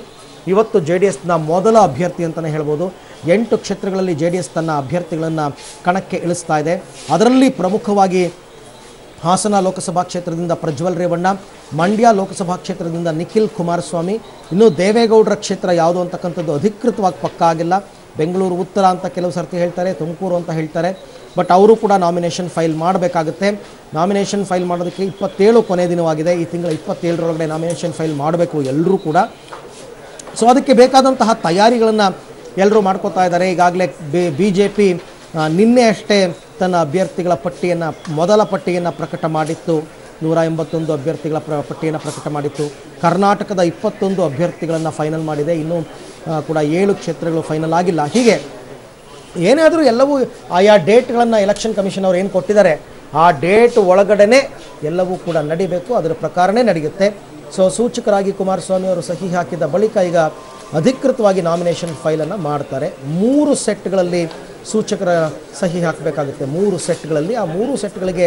ಇವತ್ತು JDSನ ಮೊದಲ ಅಭ್ಯರ್ಥಿ ಅಂತಲೇ ಹೇಳ್ಬೋದು. 8 ಕ್ಷೇತ್ರಗಳಲ್ಲಿ JDS ತನ್ನ ಅಭ್ಯರ್ಥಿಗಳನ್ನು ಕಣಕ್ಕೆ ಇಳಿಸ್ತಾ ಇದೆ. ಅದರಲ್ಲಿ ಪ್ರಮುಖವಾಗಿ ಹಾಸನ ಲೋಕಸಭಾ ಕ್ಷೇತ್ರದಿಂದ ಪ್ರಜ್ವಲ್ ರೇವಣ್ಣ, ಮಂಡ್ಯ ಲೋಕಸಭಾ ಕ್ಷೇತ್ರದಿಂದ ನಿಖಿಲ್ ಕುಮಾರಸ್ವಾಮಿ, ಇನ್ನು ದೇವೇಗೌಡರ ಕ್ಷೇತ್ರ ಯಾವುದು ಅಂತಕ್ಕಂಥದ್ದು ಅಧಿಕೃತವಾಗಿ ಪಕ್ಕಾ ಆಗಿಲ್ಲ. ಬೆಂಗಳೂರು ಉತ್ತರ ಅಂತ ಕೆಲವು ಸರ್ತಿ ಹೇಳ್ತಾರೆ, ತುಮಕೂರು ಅಂತ ಹೇಳ್ತಾರೆ. ಬಟ್ ಅವರು ಕೂಡ ನಾಮಿನೇಷನ್ ಫೈಲ್ ಮಾಡಬೇಕಾಗುತ್ತೆ. ನಾಮಿನೇಷನ್ ಫೈಲ್ ಮಾಡೋದಕ್ಕೆ 27 ಕೊನೆ ದಿನವಾಗಿದೆ. ಈ ತಿಂಗಳ 27ರೊಳಗಡೆ ನಾಮಿನೇಷನ್ ಫೈಲ್ ಮಾಡಬೇಕು ಎಲ್ಲರೂ ಕೂಡ. ಸೊ ಅದಕ್ಕೆ ಬೇಕಾದಂತಹ ತಯಾರಿಗಳನ್ನು ಎಲ್ಲರೂ ಮಾಡ್ಕೋತಾ ಇದ್ದಾರೆ. ಈಗಾಗಲೇ BJP ನಿನ್ನೆ ಅಷ್ಟೇ ತನ್ನ ಅಭ್ಯರ್ಥಿಗಳ ಪಟ್ಟಿಯನ್ನು, ಮೊದಲ ಪಟ್ಟಿಯನ್ನು ಪ್ರಕಟ ಮಾಡಿತ್ತು. 181 ಅಭ್ಯರ್ಥಿಗಳ ಪಟ್ಟಿಯನ್ನು ಪ್ರಕಟ ಮಾಡಿತ್ತು. ಕರ್ನಾಟಕದ 21 ಅಭ್ಯರ್ಥಿಗಳನ್ನು ಫೈನಲ್ ಮಾಡಿದೆ. ಇನ್ನೂ ಕೂಡ 7 ಕ್ಷೇತ್ರಗಳು ಫೈನಲ್ ಆಗಿಲ್ಲ. ಹೀಗೆ ಏನೇ ಆದರೂ ಎಲ್ಲವೂ ಆಯಾ ಡೇಟ್ಗಳನ್ನು ಎಲೆಕ್ಷನ್ ಕಮಿಷನ್ ಅವರು ಏನು ಕೊಟ್ಟಿದ್ದಾರೆ ಆ ಡೇಟ್ ಒಳಗಡೆ ಎಲ್ಲವೂ ಕೂಡ ನಡಿಬೇಕು. ಅದರ ಪ್ರಕಾರನೇ ನಡೆಯುತ್ತೆ. ಸೊ ಸೂಚಕರಾಗಿ ಕುಮಾರಸ್ವಾಮಿ ಅವರು ಸಹಿ ಹಾಕಿದ ಬಳಿಕ ಈಗ ಅಧಿಕೃತವಾಗಿ ನಾಮಿನೇಷನ್ ಫೈಲನ್ನು ಮಾಡ್ತಾರೆ. 3 ಸೆಟ್ಗಳಲ್ಲಿ ಸೂಚಕರ ಸಹಿ ಹಾಕಬೇಕಾಗುತ್ತೆ. 3 ಸೆಟ್ಗಳಲ್ಲಿ ಆ 3 ಸೆಟ್ಗಳಿಗೆ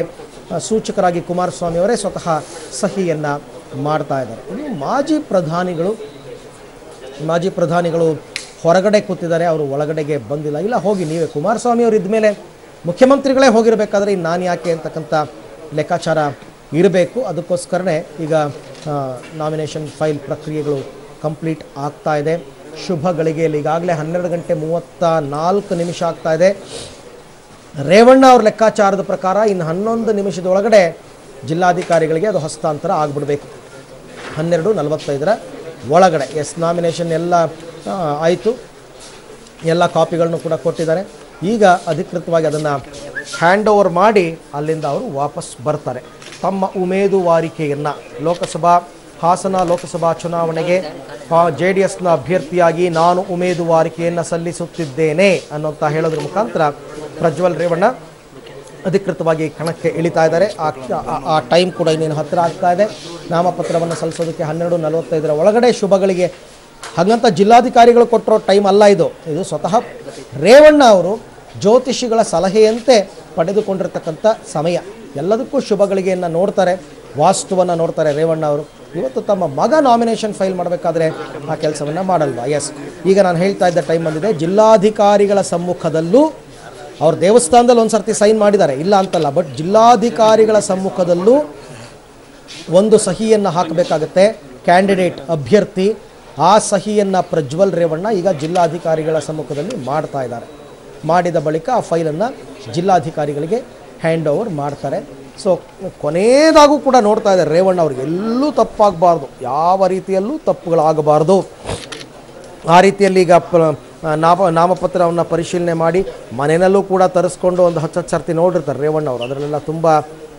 ಸೂಚಕರಾಗಿ ಕುಮಾರಸ್ವಾಮಿ ಅವರೇ ಸ್ವತಃ ಸಹಿಯನ್ನು ಮಾಡ್ತಾ ಇದ್ದಾರೆ. ಇನ್ನು ಮಾಜಿ ಪ್ರಧಾನಿಗಳು ಹೊರಗಡೆ ಕೂತಿದ್ದಾರೆ, ಅವರು ಒಳಗಡೆಗೆ ಬಂದಿಲ್ಲ. ಇಲ್ಲ ಹೋಗಿ ನೀವೇ, ಕುಮಾರಸ್ವಾಮಿ ಅವರು ಇದ್ಮೇಲೆ ಮುಖ್ಯಮಂತ್ರಿಗಳೇ ಹೋಗಿರಬೇಕಾದ್ರೆ ಇನ್ನು ನಾನು ಯಾಕೆ ಅಂತಕ್ಕಂಥ ಲೆಕ್ಕಾಚಾರ ಇರಬೇಕು. ಅದಕ್ಕೋಸ್ಕರನೇ ಈಗ ನಾಮಿನೇಷನ್ ಫೈಲ್ ಪ್ರಕ್ರಿಯೆಗಳು ಕಂಪ್ಲೀಟ್ ಆಗ್ತಾ ಇದೆ. ಶುಭ ಗಳಿಗೆಯಲ್ಲಿ ಈಗಾಗಲೇ 12:34 ಆಗ್ತಾ ಇದೆ. ರೇವಣ್ಣ ಅವ್ರ ಲೆಕ್ಕಾಚಾರದ ಪ್ರಕಾರ ಇನ್ನು 11 ನಿಮಿಷದೊಳಗಡೆ ಜಿಲ್ಲಾಧಿಕಾರಿಗಳಿಗೆ ಅದು ಹಸ್ತಾಂತರ ಆಗಿಬಿಡಬೇಕು. 12:45 ಒಳಗಡೆ. ನಾಮಿನೇಷನ್ ಎಲ್ಲ ಆಯಿತು, ಎಲ್ಲ ಕಾಪಿಗಳನ್ನು ಕೂಡ ಕೊಟ್ಟಿದ್ದಾರೆ. ಈಗ ಅಧಿಕೃತವಾಗಿ ಅದನ್ನು ಹ್ಯಾಂಡ್ ಓವರ್ ಮಾಡಿ ಅಲ್ಲಿಂದ ಅವರು ವಾಪಸ್ ಬರ್ತಾರೆ. ತಮ್ಮ ಉಮೇದುವಾರಿಕೆಯನ್ನು ಹಾಸನ ಲೋಕಸಭಾ ಚುನಾವಣೆಗೆ JDSನ ಅಭ್ಯರ್ಥಿಯಾಗಿ ನಾನು ಉಮೇದುವಾರಿಕೆಯನ್ನು ಸಲ್ಲಿಸುತ್ತಿದ್ದೇನೆ ಅನ್ನೋಂಥ ಹೇಳೋದ್ರ ಮುಖಾಂತರ ಪ್ರಜ್ವಲ್ ರೇವಣ್ಣ ಅಧಿಕೃತವಾಗಿ ಕಣಕ್ಕೆ ಇಳಿತಾ ಇದ್ದಾರೆ. ಆ ಟೈಮ್ ಕೂಡ ಇನ್ನೇನು ಹತ್ತಿರ ಆಗ್ತಾ ಇದೆ. ನಾಮಪತ್ರವನ್ನು ಸಲ್ಲಿಸೋದಕ್ಕೆ 12:45 ಒಳಗಡೆ ಶುಭಗಳಿಗೆ. ಹಾಗಂತ ಜಿಲ್ಲಾಧಿಕಾರಿಗಳು ಕೊಟ್ಟಿರೋ ಟೈಮ್ ಅಲ್ಲ ಇದು ಸ್ವತಃ ರೇವಣ್ಣ ಅವರು ಜ್ಯೋತಿಷಿಗಳ ಸಲಹೆಯಂತೆ ಪಡೆದುಕೊಂಡಿರ್ತಕ್ಕಂಥ ಸಮಯ. ಎಲ್ಲದಕ್ಕೂ ಶುಭಗಳಿಗೆಯನ್ನು ನೋಡ್ತಾರೆ, ವಾಸ್ತುವನ್ನು ನೋಡ್ತಾರೆ ರೇವಣ್ಣ ಅವರು. ಇವತ್ತು ತಮ್ಮ ಮಗ ನಾಮಿನೇಷನ್ ಫೈಲ್ ಮಾಡಬೇಕಾದ್ರೆ ಆ ಕೆಲಸವನ್ನು ಮಾಡಲ್ವಾ? ಎಸ್, ಈಗ ನಾನು ಹೇಳ್ತಾ ಇದ್ದ ಟೈಮ್ ಬಂದಿದೆ. ಜಿಲ್ಲಾಧಿಕಾರಿಗಳ ಸಮ್ಮುಖದಲ್ಲೂ ಅವ್ರು ದೇವಸ್ಥಾನದಲ್ಲಿ ಒಂದು ಸರ್ತಿ ಸೈನ್ ಮಾಡಿದ್ದಾರೆ, ಇಲ್ಲ ಅಂತಲ್ಲ, ಬಟ್ ಜಿಲ್ಲಾಧಿಕಾರಿಗಳ ಸಮ್ಮುಖದಲ್ಲೂ ಒಂದು ಸಹಿಯನ್ನು ಹಾಕಬೇಕಾಗತ್ತೆ ಕ್ಯಾಂಡಿಡೇಟ್ ಅಭ್ಯರ್ಥಿ. ಆ ಸಹಿಯನ್ನು ಪ್ರಜ್ವಲ್ ರೇವಣ್ಣ ಈಗ ಜಿಲ್ಲಾಧಿಕಾರಿಗಳ ಸಮ್ಮುಖದಲ್ಲಿ ಮಾಡ್ತಾ ಇದ್ದಾರೆ. ಮಾಡಿದ ಬಳಿಕ ಆ ಫೈಲನ್ನು ಜಿಲ್ಲಾಧಿಕಾರಿಗಳಿಗೆ ಹ್ಯಾಂಡ್ ಓವರ್ ಮಾಡ್ತಾರೆ. ಸೊ ಕೊನೆಯದಾಗೂ ಕೂಡ ನೋಡ್ತಾ ಇದ್ದಾರೆ ರೇವಣ್ಣ ಅವ್ರಿಗೆ ಎಲ್ಲೂ ತಪ್ಪಾಗಬಾರ್ದು, ಯಾವ ರೀತಿಯಲ್ಲೂ ತಪ್ಪುಗಳಾಗಬಾರ್ದು. ಆ ರೀತಿಯಲ್ಲಿ ಈಗ ನಾಮಪತ್ರವನ್ನು ಪರಿಶೀಲನೆ ಮಾಡಿ ಮನೆಯಲ್ಲೂ ಕೂಡ ತರಿಸ್ಕೊಂಡು ಒಂದು 10 ಸರ್ತಿ ನೋಡಿರ್ತಾರೆ ರೇವಣ್ಣ ಅವರು. ಅದರಲ್ಲೆಲ್ಲ ತುಂಬ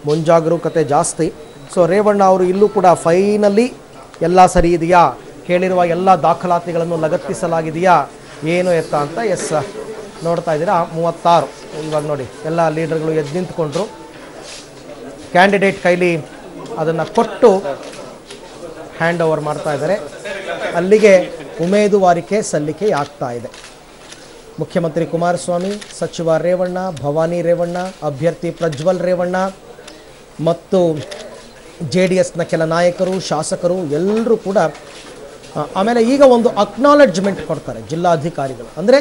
ಮುಂಜಾಗರೂಕತೆ ಜಾಸ್ತಿ. ಸೊ ರೇವಣ್ಣ ಅವರು ಇಲ್ಲೂ ಕೂಡ ಫೈನಲಿ ಎಲ್ಲ ಸರಿ ಇದೆಯಾ, ಕೇಳಿರುವ ಎಲ್ಲ ದಾಖಲಾತಿಗಳನ್ನು ಲಗತ್ತಿಸಲಾಗಿದೆಯಾ, ಏನು ಎತ್ತ ಅಂತ. ಎಸ್, ನೋಡ್ತಾ ಇದ್ದೀರಾ 36. ಇವಾಗ ನೋಡಿ ಎಲ್ಲ ಲೀಡರ್ಗಳು ಎದ್ದು ನಿಂತ್ಕೊಂಡ್ರು. ಕ್ಯಾಂಡಿಡೇಟ್ ಕೈಲಿ ಅದನ್ನು ಕೊಟ್ಟು ಹ್ಯಾಂಡ್ ಓವರ್ ಮಾಡ್ತಾ ಇದ್ದಾರೆ. ಅಲ್ಲಿಗೆ ಉಮೇದುವಾರಿಕೆ ಸಲ್ಲಿಕೆ ಆಗ್ತಾ ಇದೆ. ಮುಖ್ಯಮಂತ್ರಿ ಕುಮಾರಸ್ವಾಮಿ, ಸಚಿವ ರೇವಣ್ಣ, ಭವಾನಿ ರೇವಣ್ಣ, ಅಭ್ಯರ್ಥಿ ಪ್ರಜ್ವಲ್ ರೇವಣ್ಣ ಮತ್ತು JDSನ ಕೆಲ ನಾಯಕರು, ಶಾಸಕರು ಎಲ್ಲರೂ ಕೂಡ ಆಮೇಲೆ ಈಗ ಒಂದು ಅಕ್ನಾಲೆಡ್ಜ್ಮೆಂಟ್ ಕೊಡ್ತಾರೆ ಜಿಲ್ಲಾಧಿಕಾರಿಗಳು. ಅಂದರೆ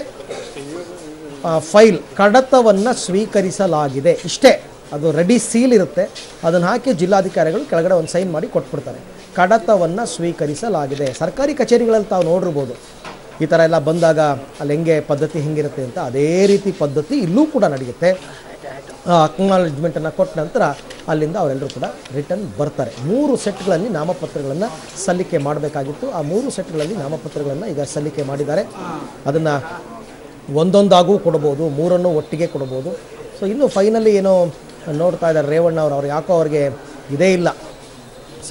ಫೈಲ್ ಕಡತವನ್ನು ಸ್ವೀಕರಿಸಲಾಗಿದೆ ಇಷ್ಟೇ, ಅದು ರೆಡಿ ಸೀಲ್ ಇರುತ್ತೆ, ಅದನ್ನು ಹಾಕಿ ಜಿಲ್ಲಾಧಿಕಾರಿಗಳು ಕೆಳಗಡೆ ಒಂದು ಸೈನ್ ಮಾಡಿ ಕೊಟ್ಬಿಡ್ತಾರೆ. ಕಡತವನ್ನು ಸ್ವೀಕರಿಸಲಾಗಿದೆ. ಸರ್ಕಾರಿ ಕಚೇರಿಗಳಲ್ಲಿ ತಾವು ನೋಡಿರ್ಬೋದು ಈ ಥರ ಎಲ್ಲ ಬಂದಾಗ ಅಲ್ಲಿ ಹೆಂಗೆ ಪದ್ಧತಿ ಹೆಂಗಿರುತ್ತೆ ಅಂತ, ಅದೇ ರೀತಿ ಪದ್ಧತಿ ಇಲ್ಲೂ ಕೂಡ ನಡೆಯುತ್ತೆ. ಅಕ್ನಾಲೆಜ್ಮೆಂಟನ್ನು ಕೊಟ್ಟ ನಂತರ ಅಲ್ಲಿಂದ ಅವರೆಲ್ಲರೂ ಕೂಡ ರಿಟರ್ನ್ ಬರ್ತಾರೆ. 3 ಸೆಟ್ಗಳಲ್ಲಿ ನಾಮಪತ್ರಗಳನ್ನು ಸಲ್ಲಿಕೆ ಮಾಡಬೇಕಾಗಿತ್ತು. ಆ 3 ಸೆಟ್ಗಳಲ್ಲಿ ನಾಮಪತ್ರಗಳನ್ನು ಈಗ ಸಲ್ಲಿಕೆ ಮಾಡಿದ್ದಾರೆ. ಅದನ್ನು ಒಂದೊಂದಾಗೂ ಕೊಡ್ಬೋದು, 3 ಒಟ್ಟಿಗೆ ಕೊಡ್ಬೋದು. ಸೊ ಇನ್ನು ಫೈನಲಿ ಏನೋ ನೋಡ್ತಾ ಇದ್ದಾರೆ ರೇವಣ್ಣ ಅವ್ರು ಯಾಕೋ ಅವ್ರಿಗೆ ಇದೇ ಇಲ್ಲ,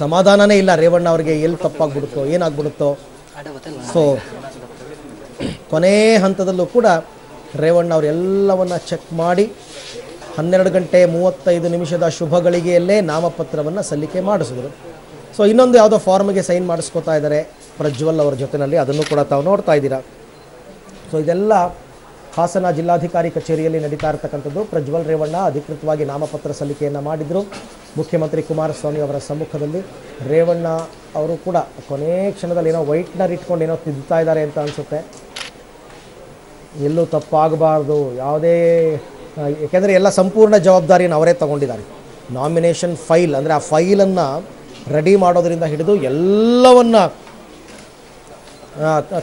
ಸಮಾಧಾನನೇ ಇಲ್ಲ. ರೇವಣ್ಣ ಅವ್ರಿಗೆ ಎಲ್ಲಿ ತಪ್ಪಾಗ್ಬಿಡುತ್ತೋ ಏನಾಗ್ಬಿಡುತ್ತೋ. ಸೊ ಕೊನೆ ಹಂತದಲ್ಲೂ ಕೂಡ ರೇವಣ್ಣ ಅವರು ಎಲ್ಲವನ್ನು ಚೆಕ್ ಮಾಡಿ 12:35 ಶುಭ ಗಳಿಗೆಯಲ್ಲೇ ನಾಮಪತ್ರವನ್ನು ಸಲ್ಲಿಕೆ ಮಾಡಿಸಿದ್ರು. ಸೊ ಇನ್ನೊಂದು ಯಾವುದೋ ಫಾರ್ಮ್ಗೆ ಸೈನ್ ಮಾಡಿಸ್ಕೋತಾ ಇದ್ದಾರೆ ಪ್ರಜ್ವಲ್ ಅವರ ಜೊತೆಯಲ್ಲಿ, ಅದನ್ನು ಕೂಡ ತಾವು ನೋಡ್ತಾ ಇದ್ದೀರಾ. ಸೊ ಇದೆಲ್ಲ ಹಾಸನ ಜಿಲ್ಲಾಧಿಕಾರಿ ಕಚೇರಿಯಲ್ಲಿ ನಡೀತಾ ಇರತಕ್ಕಂಥದ್ದು. ಪ್ರಜ್ವಲ್ ರೇವಣ್ಣ ಅಧಿಕೃತವಾಗಿ ನಾಮಪತ್ರ ಸಲ್ಲಿಕೆಯನ್ನು ಮಾಡಿದರು ಮುಖ್ಯಮಂತ್ರಿ ಕುಮಾರಸ್ವಾಮಿ ಅವರ ಸಮ್ಮುಖದಲ್ಲಿ. ರೇವಣ್ಣ ಅವರು ಕೂಡ ಕೊನೆ ಕ್ಷಣದಲ್ಲಿ ಏನೋ ವೈಟ್ನರ್ ಇಟ್ಕೊಂಡು ಏನೋ ತಿದ್ದುತ್ತಾ ಇದ್ದಾರೆ ಅಂತ ಅನಿಸುತ್ತೆ. ಎಲ್ಲೂ ತಪ್ಪಾಗಬಾರ್ದು ಯಾವುದೇ, ಏಕೆಂದರೆ ಎಲ್ಲ ಸಂಪೂರ್ಣ ಜವಾಬ್ದಾರಿಯನ್ನು ಅವರೇ ತಗೊಂಡಿದ್ದಾರೆ. ನಾಮಿನೇಷನ್ ಫೈಲ್ ಅಂದರೆ ಆ ಫೈಲನ್ನು ರೆಡಿ ಮಾಡೋದರಿಂದ ಹಿಡಿದು ಎಲ್ಲವನ್ನು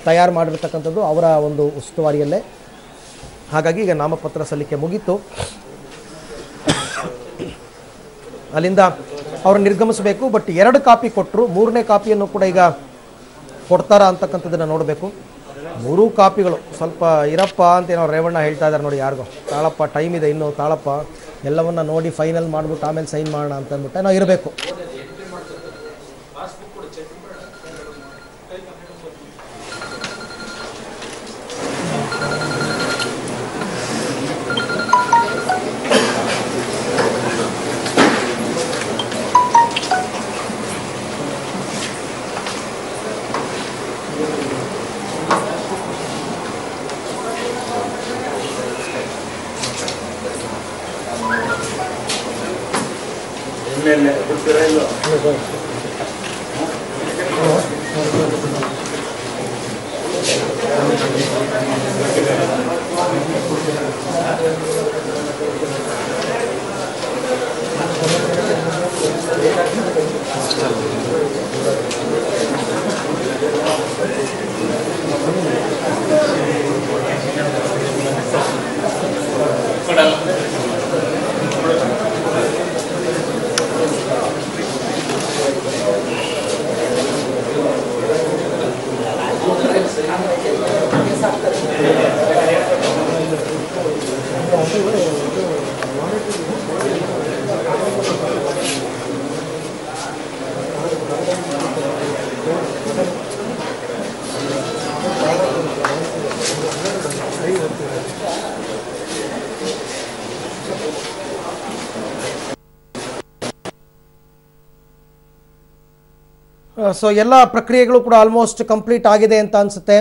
ತಯಾರು ಮಾಡಿರ್ತಕ್ಕಂಥದ್ದು ಅವರ ಒಂದು ಉಸ್ತುವಾರಿಯಲ್ಲೇ. ಹಾಗಾಗಿ ಈಗ ನಾಮಪತ್ರ ಸಲ್ಲಿಕೆ ಮುಗೀತು. ಅಲ್ಲಿಂದ ಅವರು ನಿರ್ಗಮಿಸಬೇಕು. ಬಟ್ 2 ಕಾಪಿ ಕೊಟ್ಟರು, 3ನೇ ಕಾಪಿಯನ್ನು ಕೂಡ ಈಗ ಕೊಡ್ತಾರಾ ಅಂತಕ್ಕಂಥದ್ದನ್ನು ನೋಡಬೇಕು. 3 ಕಾಪಿಗಳು ಸ್ವಲ್ಪ ಇರಪ್ಪ ಅಂತ ಏನೋ ರೇವಣ್ಣ ಹೇಳ್ತಾ ಇದ್ದಾರೆ ನೋಡಿ ಯಾರಿಗೋ. ತಾಳಪ್ಪ, ಟೈಮ್ ಇದೆ ಇನ್ನೂ, ತಾಳಪ್ಪ ಎಲ್ಲವನ್ನ ನೋಡಿ ಫೈನಲ್ ಮಾಡಿಬಿಟ್ಟು ಆಮೇಲೆ ಸೈನ್ ಮಾಡೋಣ ಅಂತ ಅಂದ್ಬಿಟ್ಟು ನಾವು ಇರಬೇಕು. ಸೊ ಎಲ್ಲ ಪ್ರಕ್ರಿಯೆಗಳು ಕೂಡ ಆಲ್ಮೋಸ್ಟ್ ಕಂಪ್ಲೀಟ್ ಆಗಿದೆ ಅಂತ ಅನಿಸುತ್ತೆ.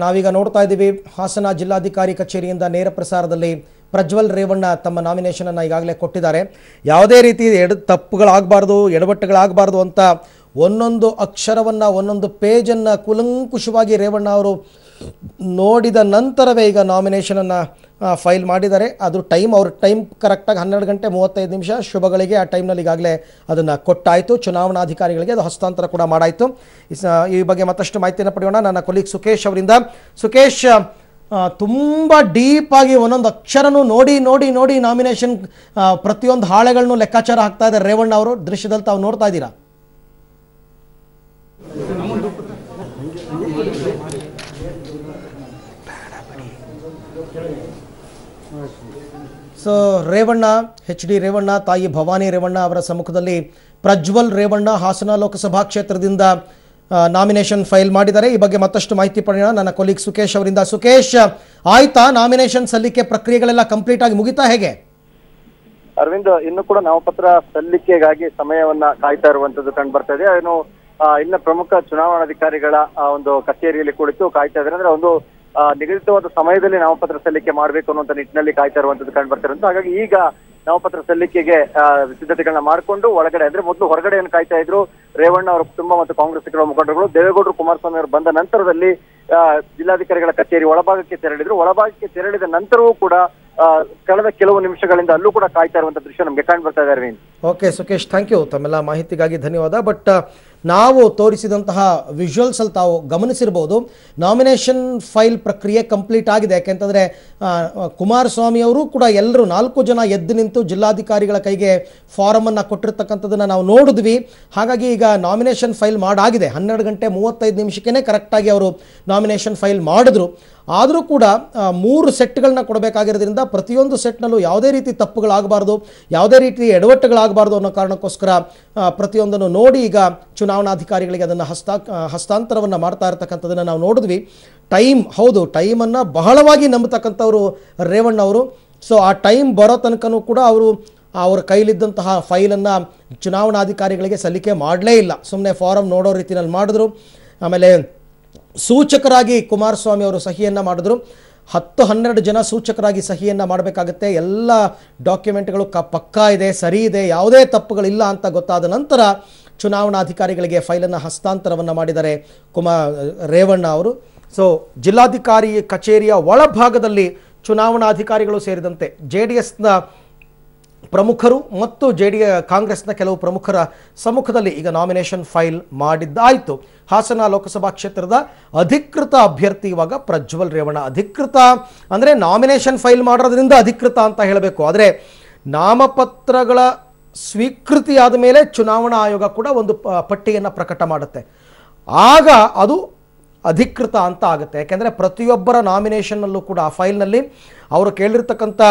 ನಾವೀಗ ನೋಡ್ತಾ ಇದ್ದೀವಿ ಹಾಸನ ಜಿಲ್ಲಾಧಿಕಾರಿ ಕಚೇರಿಯಿಂದ ನೇರ ಪ್ರಸಾರದಲ್ಲಿ ಪ್ರಜ್ವಲ್ ರೇವಣ್ಣ ತಮ್ಮ ನಾಮಿನೇಷನನ್ನು ಈಗಾಗಲೇ ಕೊಟ್ಟಿದ್ದಾರೆ. ಯಾವುದೇ ರೀತಿ ತಪ್ಪುಗಳಾಗಬಾರ್ದು, ಎಡವಟ್ಟುಗಳಾಗಬಾರ್ದು ಅಂತ ಒಂದೊಂದು ಅಕ್ಷರವನ್ನು, ಒಂದೊಂದು ಪೇಜನ್ನು ಕೂಲಂಕುಷವಾಗಿ ರೇವಣ್ಣ ಅವರು ನೋಡಿದ ನಂತರವೇ ಈಗ ನಾಮಿನೇಷನನ್ನು ಫೈಲ್ ಮಾಡಿದ್ದಾರೆ. ಅದು ಅವ್ರ ಟೈಮ್ ಕರೆಕ್ಟಾಗಿ 12:35 ಶುಭಗಳಿಗೆ ಆ ಟೈಮ್ನಲ್ಲಿ ಈಗಾಗಲೇ ಅದನ್ನು ಕೊಟ್ಟಾಯಿತು. ಚುನಾವಣಾಧಿಕಾರಿಗಳಿಗೆ ಅದು ಹಸ್ತಾಂತರ ಕೂಡ ಮಾಡಾಯಿತು. ಈ ಬಗ್ಗೆ ಮತ್ತಷ್ಟು ಮಾಹಿತಿಯನ್ನು ಪಡೆಯೋಣ ನನ್ನ ಕೊಲೀಗ್ ಸುಕೇಶ್ ಅವರಿಂದ. ಸುಕೇಶ್, ತುಂಬ ಡೀಪಾಗಿ ಒಂದೊಂದು ಅಕ್ಷರನೂ ನೋಡಿ ನೋಡಿ ನೋಡಿ ನಾಮಿನೇಷನ್ ಪ್ರತಿಯೊಂದು ಹಾಳೆಗಳನ್ನು ಲೆಕ್ಕಾಚಾರ ಹಾಕ್ತಾ ಇದ್ದಾರೆ ರೇವಣ್ಣ ಅವರು. ದೃಶ್ಯದಲ್ಲಿ ತಾವು ನೋಡ್ತಾ ಇದ್ದೀರಾ. ಸೊ ರೇವಣ್ಣ, HD ರೇವಣ್ಣ, ತಾಯಿ ಭವಾನಿ ರೇವಣ್ಣ ಅವರ ಸಮ್ಮುಖದಲ್ಲಿ ಪ್ರಜ್ವಲ್ ರೇವಣ್ಣ ಹಾಸನ ಲೋಕಸಭಾ ಕ್ಷೇತ್ರದಿಂದ ನಾಮಿನೇಷನ್ ಫೈಲ್ ಮಾಡಿದ್ದಾರೆ. ಈ ಬಗ್ಗೆ ಮತ್ತಷ್ಟು ಮಾಹಿತಿ ಪಡೆಯೋಣ ನನ್ನ ಕೊಲೀಗ್ ಸುಕೇಶ್ ಅವರಿಂದ. ಸುಕೇಶ್, ಆಯ್ತಾ ನಾಮಿನೇಷನ್ ಸಲ್ಲಿಕೆ ಪ್ರಕ್ರಿಯೆಗಳೆಲ್ಲ ಕಂಪ್ಲೀಟ್ ಆಗಿ ಮುಗಿತಾ ಹೇಗೆ? ಅರವಿಂದ್, ಇನ್ನು ಕೂಡ ನಾಮಪತ್ರ ಸಲ್ಲಿಕೆಗಾಗಿ ಸಮಯವನ್ನ ಕಾಯ್ತಾ ಇರುವಂತದ್ದು ಕಂಡು ಬರ್ತಾ ಇದೆ. ಏನು ಇನ್ನ ಪ್ರಮುಖ ಚುನಾವಣಾಧಿಕಾರಿಗಳ ಒಂದು ಕಚೇರಿಯಲ್ಲಿ ಕುಳಿತು ಕಾಯ್ತಾ ಇದ್ದಾರೆ. ಅಂದ್ರೆ ಒಂದು ನಿಗದಿತವಾದ ಸಮಯದಲ್ಲಿ ನಾಮಪತ್ರ ಸಲ್ಲಿಕೆ ಮಾಡಬೇಕು ಅನ್ನುವಂತ ನಿಟ್ಟಿನಲ್ಲಿ ಕಾಯ್ತಾ ಇರುವಂತದ್ದು ಕಂಡು ಬರ್ತಿರೋದು. ಹಾಗಾಗಿ ಈಗ ನಾಮಪತ್ರ ಸಲ್ಲಿಕೆಗೆ ಸಿದ್ಧತೆಗಳನ್ನ ಮಾಡಿಕೊಂಡು ಒಳಗಡೆ, ಅಂದ್ರೆ ಮೊದಲು ಹೊರಗಡೆಯನ್ನು ಕಾಯ್ತಾ ಇದ್ರು ರೇವಣ್ಣ ಅವರ ಕುಟುಂಬ ಮತ್ತು ಕಾಂಗ್ರೆಸ್ ಮುಖಂಡರುಗಳು. ದೇವೇಗೌಡರು ಕುಮಾರಸ್ವಾಮಿ ಅವರು ಬಂದ ನಂತರದಲ್ಲಿ ಜಿಲ್ಲಾಧಿಕಾರಿಗಳ ಕಚೇರಿ ಒಳಭಾಗಕ್ಕೆ ತೆರಳಿದ್ರು. ಒಳಭಾಗಕ್ಕೆ ತೆರಳಿದ ನಂತರವೂ ಕೂಡ ಕಳೆದ ಕೆಲವು ನಿಮಿಷಗಳಿಂದ ಅಲ್ಲೂ ಕೂಡ ಕಾಯ್ತಾ ಇರುವಂತ ದೃಶ್ಯ ನಮ್ಗೆ ಕಂಡು ಬರ್ತಾ ಇದೆ. Arvind, okay Sukesh, thank you ತಮ್ಮೆಲ್ಲ ಮಾಹಿತಿಗಾಗಿ ಧನ್ಯವಾದ. ಬಟ್ ನಾವು ತೋರಿಸಿದಂತಹ ವಿಜುವಲ್ಸ್ ಅಲ್ಲಿ ತಾವು ಗಮನಿಸಿರ್ಬೋದು, ನಾಮಿನೇಷನ್ ಫೈಲ್ ಪ್ರಕ್ರಿಯೆ ಕಂಪ್ಲೀಟ್ ಆಗಿದೆ. ಯಾಕೆಂತಂದರೆ ಕುಮಾರಸ್ವಾಮಿ ಅವರು ಕೂಡ ಎಲ್ಲರೂ 4 ಜನ ಎದ್ದು ನಿಂತು ಜಿಲ್ಲಾಧಿಕಾರಿಗಳ ಕೈಗೆ ಫಾರಮನ್ನು ಕೊಟ್ಟಿರ್ತಕ್ಕಂಥದ್ದನ್ನು ನಾವು ನೋಡಿದ್ವಿ. ಹಾಗಾಗಿ ಈಗ ನಾಮಿನೇಷನ್ ಫೈಲ್ ಮಾಡಾಗಿದೆ. 12 ಗಂಟೆ 35 ನಿಮಿಷಕ್ಕೇ ಕರೆಕ್ಟಾಗಿ ಅವರು ನಾಮಿನೇಷನ್ ಫೈಲ್ ಮಾಡಿದ್ರು. ಆದರೂ ಕೂಡ 3 ಸೆಟ್ಗಳನ್ನ ಕೊಡಬೇಕಾಗಿರೋದ್ರಿಂದ ಪ್ರತಿಯೊಂದು ಸೆಟ್ನಲ್ಲೂ ಯಾವುದೇ ರೀತಿ ತಪ್ಪುಗಳಾಗಬಾರ್ದು, ಯಾವುದೇ ರೀತಿ ಎಡವಟ್ಟುಗಳಾಗಬಾರ್ದು ಅನ್ನೋ ಕಾರಣಕ್ಕೋಸ್ಕರ ಪ್ರತಿಯೊಂದನ್ನು ನೋಡಿ ಈಗ ಚುನಾವಣಾಧಿಕಾರಿಗಳಿಗೆ ಅದನ್ನು ಹಸ್ತಾಂತರವನ್ನು ಮಾಡ್ತಾ ಇರ್ತಕ್ಕಂಥದ್ದನ್ನು ನಾವು ನೋಡಿದ್ವಿ. ಹೌದು, ಟೈಮನ್ನು ಬಹಳವಾಗಿ ನಂಬತಕ್ಕಂಥವ್ರು ರೇವಣ್ಣ ಅವರು. ಸೊ ಆ ಟೈಮ್ ಬರೋ ತನಕನೂ ಕೂಡ ಅವರ ಕೈಲಿದ್ದಂತಹ ಫೈಲನ್ನು ಚುನಾವಣಾಧಿಕಾರಿಗಳಿಗೆ ಸಲ್ಲಿಕೆ ಮಾಡಲೇ ಇಲ್ಲ. ಸುಮ್ಮನೆ ಫಾರಮ್ ನೋಡೋ ರೀತಿಯಲ್ಲಿ ಮಾಡಿದ್ರು. ಆಮೇಲೆ ಸೂಚಕರಾಗಿ ಕುಮಾರಸ್ವಾಮಿ ಅವರು ಸಹಿಯನ್ನು ಮಾಡಿದ್ರು. 10-12 ಜನ ಸೂಚಕರಾಗಿ ಸಹಿಯನ್ನು ಮಾಡಬೇಕಾಗುತ್ತೆ. ಎಲ್ಲ ಡಾಕ್ಯುಮೆಂಟ್ಗಳು ಪಕ್ಕಾ ಇದೆ, ಸರಿ ಇದೆ, ಯಾವುದೇ ತಪ್ಪುಗಳಿಲ್ಲ ಅಂತ ಗೊತ್ತಾದ ನಂತರ ಚುನಾವಣಾಧಿಕಾರಿಗಳಿಗೆ ಫೈಲನ್ನು ಹಸ್ತಾಂತರವನ್ನು ಮಾಡಿದ್ದಾರೆ ರೇವಣ್ಣ ಅವರು. ಸೊ ಜಿಲ್ಲಾಧಿಕಾರಿ ಕಚೇರಿಯ ಒಳಭಾಗದಲ್ಲಿ ಚುನಾವಣಾಧಿಕಾರಿಗಳು ಸೇರಿದಂತೆ JDSನ ಪ್ರಮುಖರು ಮತ್ತು ಕಾಂಗ್ರೆಸ್ನ ಕೆಲವು ಪ್ರಮುಖರ ಸಮ್ಮುಖದಲ್ಲಿ ಈಗ ನಾಮಿನೇಷನ್ ಫೈಲ್ ಮಾಡಿದ್ದಾಯಿತು. ಹಾಸನ ಲೋಕಸಭಾ ಕ್ಷೇತ್ರದ ಅಧಿಕೃತ ಅಭ್ಯರ್ಥಿ ಇವಾಗ ಪ್ರಜ್ವಲ್ ರೇವಣ್ಣ. ಅಧಿಕೃತ ಅಂದರೆ ನಾಮಿನೇಷನ್ ಫೈಲ್ ಮಾಡೋದ್ರಿಂದ ಅಧಿಕೃತ ಅಂತ ಹೇಳಬೇಕು. ಆದರೆ ನಾಮಪತ್ರಗಳ ಸ್ವೀಕೃತಿಯಾದ ಮೇಲೆ ಚುನಾವಣಾ ಆಯೋಗ ಕೂಡ ಒಂದು ಪಟ್ಟಿಯನ್ನು ಪ್ರಕಟ ಮಾಡುತ್ತೆ. ಆಗ ಅದು ಅಧಿಕೃತ ಅಂತ ಆಗುತ್ತೆ. ಯಾಕೆಂದರೆ ಪ್ರತಿಯೊಬ್ಬರ ನಾಮಿನೇಷನ್ನಲ್ಲೂ ಕೂಡ ಆ ಫೈಲ್ನಲ್ಲಿ ಅವರು ಕೇಳಿರ್ತಕ್ಕಂಥ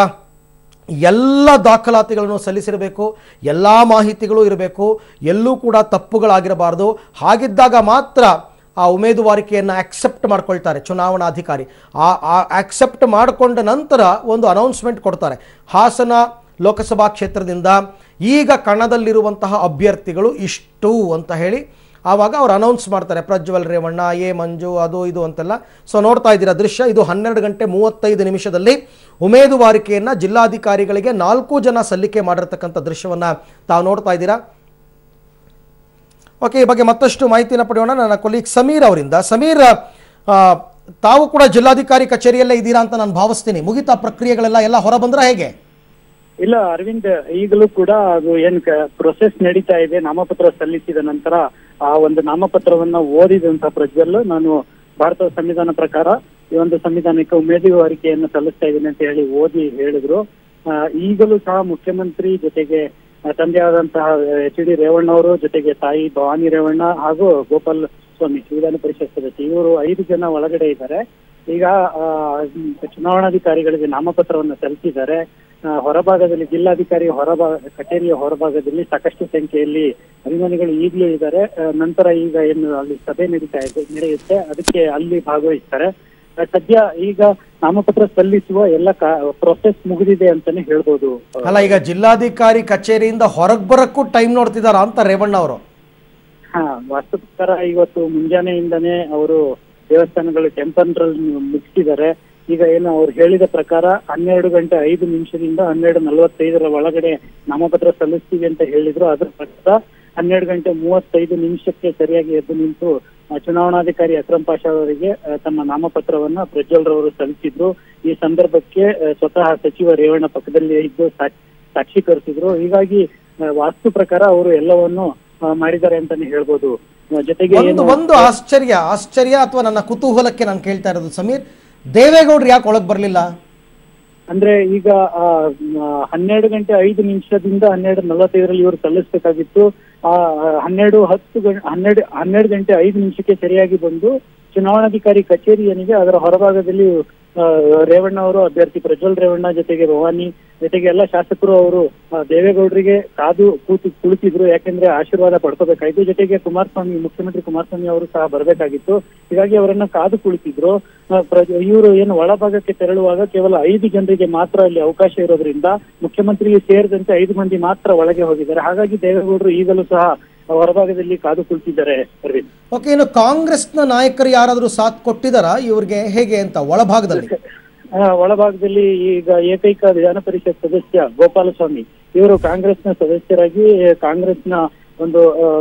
ಎಲ್ಲ ದಾಖಲಾತಿಗಳನ್ನು ಸಲ್ಲಿಸಿರಬೇಕು, ಎಲ್ಲ ಮಾಹಿತಿಗಳು ಇರಬೇಕು, ಎಲ್ಲೂ ಕೂಡ ತಪ್ಪುಗಳಾಗಿರಬಾರ್ದು. ಹಾಗಿದ್ದಾಗ ಮಾತ್ರ ಆ ಉಮೇದುವಾರಿಕೆಯನ್ನು ಆಕ್ಸೆಪ್ಟ್ ಮಾಡ್ಕೊಳ್ತಾರೆ ಚುನಾವಣಾಧಿಕಾರಿ. ಆ ಆಕ್ಸೆಪ್ಟ್ ಮಾಡಿಕೊಂಡ ನಂತರ ಒಂದು ಅನೌನ್ಸ್ಮೆಂಟ್ ಕೊಡ್ತಾರೆ. ಹಾಸನ ಲೋಕಸಭಾ ಕ್ಷೇತ್ರದಿಂದ ಈಗ ಕಣದಲ್ಲಿರುವಂತಹ ಅಭ್ಯರ್ಥಿಗಳು ಇಷ್ಟು ಅಂತ ಹೇಳಿ ಆವಾಗ ಅವ್ರು ಅನೌನ್ಸ್ ಮಾಡ್ತಾರೆ. ಪ್ರಜ್ವಲ್ ರೇವಣ್ಣ, ಮಂಜು, ಅದು ಇದು ಅಂತೆಲ್ಲ. ಸೊ ನೋಡ್ತಾ ಇದ್ದೀರಾ ದೃಶ್ಯ. ಇದು 12 ಗಂಟೆ 35 ನಿಮಿಷದಲ್ಲಿ ಉಮೇದುವಾರಿಕೆಯನ್ನು ಜಿಲ್ಲಾಧಿಕಾರಿಗಳಿಗೆ 4 ಜನ ಸಲ್ಲಿಕೆ ಮಾಡಿರ್ತಕ್ಕಂಥ ದೃಶ್ಯವನ್ನು ತಾವು ನೋಡ್ತಾ ಇದ್ದೀರಾ. ಓಕೆ, ಈ ಬಗ್ಗೆ ಮತ್ತಷ್ಟು ಮಾಹಿತಿಯನ್ನು ಪಡೆಯೋಣ ನನ್ನ ಕೊಲೀಗ್ ಸಮೀರ್ ಅವರಿಂದ. ಸಮೀರ್, ತಾವು ಕೂಡ ಜಿಲ್ಲಾಧಿಕಾರಿ ಕಚೇರಿಯಲ್ಲೇ ಇದ್ದೀರಾ ಅಂತ ನಾನು ಭಾವಿಸ್ತೀನಿ. ಮುಗಿತಾ ಪ್ರಕ್ರಿಯೆಗಳೆಲ್ಲ ಹೊರ ಬಂದ್ರೆ ಹೇಗೆ? ಇಲ್ಲ ಅರವಿಂದ್, ಈಗಲೂ ಕೂಡ ಅದು ಪ್ರೊಸೆಸ್ ನಡೀತಾ ಇದೆ. ನಾಮಪತ್ರ ಸಲ್ಲಿಸಿದ ನಂತರ ಆ ಒಂದು ನಾಮಪತ್ರವನ್ನ ಓದಿದಂತ ಪ್ರಜ್ವಲ್, ನಾನು ಭಾರತದ ಸಂವಿಧಾನ ಪ್ರಕಾರ ಈ ಒಂದು ಸಂವಿಧಾನಿಕ ಉಮೇದುವಾರಿಕೆಯನ್ನು ಸಲ್ಲಿಸ್ತಾ ಇದ್ದೀನಿ ಅಂತ ಹೇಳಿ ಓದಿ ಹೇಳಿದ್ರು. ಈಗಲೂ ಸಹ ಮುಖ್ಯಮಂತ್ರಿ ಜೊತೆಗೆ ತಂದೆಯಾದಂತಹ HD ರೇವಣ್ಣ ಅವರು, ಜೊತೆಗೆ ತಾಯಿ ಭವಾನಿ ರೇವಣ್ಣ ಹಾಗೂ ಗೋಪಾಲ್ ಸ್ವಾಮಿ ವಿಧಾನ ಪರಿಷತ್ ಸದಸ್ಯ, ಇವರು 5 ಜನ ಒಳಗಡೆ ಇದ್ದಾರೆ. ಈಗ ಚುನಾವಣಾಧಿಕಾರಿಗಳಿಗೆ ನಾಮಪತ್ರವನ್ನು ಸಲ್ಲಿಸಿದ್ದಾರೆ. ಹೊರಭಾಗದಲ್ಲಿ ಜಿಲ್ಲಾಧಿಕಾರಿ ಕಚೇರಿಯ ಹೊರಭಾಗದಲ್ಲಿ ಸಾಕಷ್ಟು ಸಂಖ್ಯೆಯಲ್ಲಿ ಅಭಿಮಾನಿಗಳು ಈಗಲೂ ಇದ್ದಾರೆ. ನಂತರ ಈಗ ಏನು ಅಲ್ಲಿ ಸಭೆ ನಡೆಯುತ್ತೆ, ಅದಕ್ಕೆ ಅಲ್ಲಿ ಭಾಗವಹಿಸ್ತಾರೆ. ಸದ್ಯ ಈಗ ನಾಮಪತ್ರ ಸಲ್ಲಿಸುವ ಎಲ್ಲ ಪ್ರೊಸೆಸ್ ಮುಗಿದಿದೆ ಅಂತಾನೆ ಹೇಳ್ಬೋದು. ಅಲ್ಲ, ಈಗ ಜಿಲ್ಲಾಧಿಕಾರಿ ಕಚೇರಿಯಿಂದ ಹೊರಗೆ ಬರಕ್ಕೂ ಟೈಮ್ ನೋಡ್ತಿದಾರ ಅಂತ ರೇವಣ್ಣ ಅವರು? ವಾಸ್ತು ಪ್ರಕಾರ ಇವತ್ತು ಮುಂಜಾನೆಯಿಂದನೇ ಅವರು ದೇವಸ್ಥಾನಗಳು ಟೆಂಪಲ್ ಮುಗಿಸಿದ್ದಾರೆ. ಈಗ ಏನು ಅವ್ರು ಹೇಳಿದ ಪ್ರಕಾರ 12 ಗಂಟೆ 5 ನಿಮಿಷದಿಂದ 12:45 ಒಳಗಡೆ ನಾಮಪತ್ರ ಸಲ್ಲಿಸ್ತೀವಿ ಅಂತ ಹೇಳಿದ್ರು. ಅದ್ರ ಪ್ರಕಾರ 12 ಗಂಟೆ 35 ನಿಮಿಷಕ್ಕೆ ಸರಿಯಾಗಿ ಎದ್ದು ನಿಂತು ಚುನಾವಣಾಧಿಕಾರಿ ಅಕ್ರಮ್ ಪಾಷಾ ಅವರಿಗೆ ತಮ್ಮ ನಾಮಪತ್ರವನ್ನ ಪ್ರಜ್ವಲ್ ರವರು ಸಲ್ಲಿಸಿದ್ರು. ಈ ಸಂದರ್ಭಕ್ಕೆ ಸ್ವತಃ ಸಚಿವ ರೇವಣ್ಣ ಪಕ್ಕದಲ್ಲಿ ಇದ್ದು ಸಾಕ್ಷೀಕರಿಸಿದ್ರು. ಹೀಗಾಗಿ ವಾಸ್ತು ಪ್ರಕಾರ ಅವರು ಎಲ್ಲವನ್ನು ಮಾಡಿದ್ದಾರೆ ಅಂತಾನೆ ಹೇಳ್ಬೋದು. ಜೊತೆಗೆ ಒಂದು ಆಶ್ಚರ್ಯ ಅಥವಾ ನನ್ನ ಕುತೂಹಲಕ್ಕೆ ನಾನು ಕೇಳ್ತಾ ಇರೋದು ಸಮೀರ್, ದೇವೇಗೌಡರು ಯಾಕೆ ಒಳಗೆ ಬರಲಿಲ್ಲ? ಅಂದ್ರೆ ಈಗ 12 ಗಂಟೆ 5 ನಿಮಿಷದಿಂದ 12:45 ಇವರು ಸಲ್ಲಿಸಬೇಕಾಗಿತ್ತು. 12 ಗಂಟೆ 5 ನಿಮಿಷಕ್ಕೆ ಸರಿಯಾಗಿ ಬಂದು ಚುನಾವಣಾಧಿಕಾರಿ ಕಚೇರಿ ಏನಿದೆ ಅದರ ಹೊರಭಾಗದಲ್ಲಿ ರೇವಣ್ಣ ಅವರು ಅಭ್ಯರ್ಥಿ ಪ್ರಜ್ವಲ್ ರೇವಣ್ಣ ಜೊತೆಗೆ ಭವಾನಿ ಜೊತೆಗೆ ಎಲ್ಲ ಶಾಸಕರು ಅವರು ದೇವೇಗೌಡರಿಗೆ ಕಾದು ಕುಳಿತಿದ್ರು. ಯಾಕೆಂದ್ರೆ ಆಶೀರ್ವಾದ ಪಡ್ಕೋಬೇಕಾಯ್ತು. ಜೊತೆಗೆ ಮುಖ್ಯಮಂತ್ರಿ ಕುಮಾರಸ್ವಾಮಿ ಅವರು ಸಹ ಬರಬೇಕಾಗಿತ್ತು. ಹೀಗಾಗಿ ಅವರನ್ನ ಕಾದು ಕುಳಿತಿದ್ರು. ಇವರು ಏನು ಒಳಭಾಗಕ್ಕೆ ತೆರಳುವಾಗ ಕೇವಲ 5 ಜನರಿಗೆ ಮಾತ್ರ ಅಲ್ಲಿ ಅವಕಾಶ ಇರೋದ್ರಿಂದ ಮುಖ್ಯಮಂತ್ರಿಗೆ ಸೇರಿದಂತೆ 5 ಮಂದಿ ಮಾತ್ರ ಒಳಗೆ ಹೋಗಿದ್ದಾರೆ. ಹಾಗಾಗಿ ದೇವೇಗೌಡರು ಈಗಲೂ ಸಹ ಹೊರಭಾಗದಲ್ಲಿ ಕಾದು ಕುಳಿತಿದ್ದಾರೆ ಅರವಿಂದ್. ಓಕೆ, ಇನ್ನು ಕಾಂಗ್ರೆಸ್ನ ನಾಯಕರು ಯಾರಾದರೂ ಸಾಥ್ ಕೊಟ್ಟಿದ್ದಾರಾ ಇವ್ರಿಗೆ, ಹೇಗೆ ಅಂತ ಒಳಭಾಗದಲ್ಲಿ? ಒಳಭಾಗದಲ್ಲಿ ಈಗ ಏಕೈಕ ವಿಧಾನ ಪರಿಷತ್ ಸದಸ್ಯ ಗೋಪಾಲಸ್ವಾಮಿ ಇವರು ಕಾಂಗ್ರೆಸ್ನ ಸದಸ್ಯರಾಗಿ ಕಾಂಗ್ರೆಸ್ನ ಒಂದು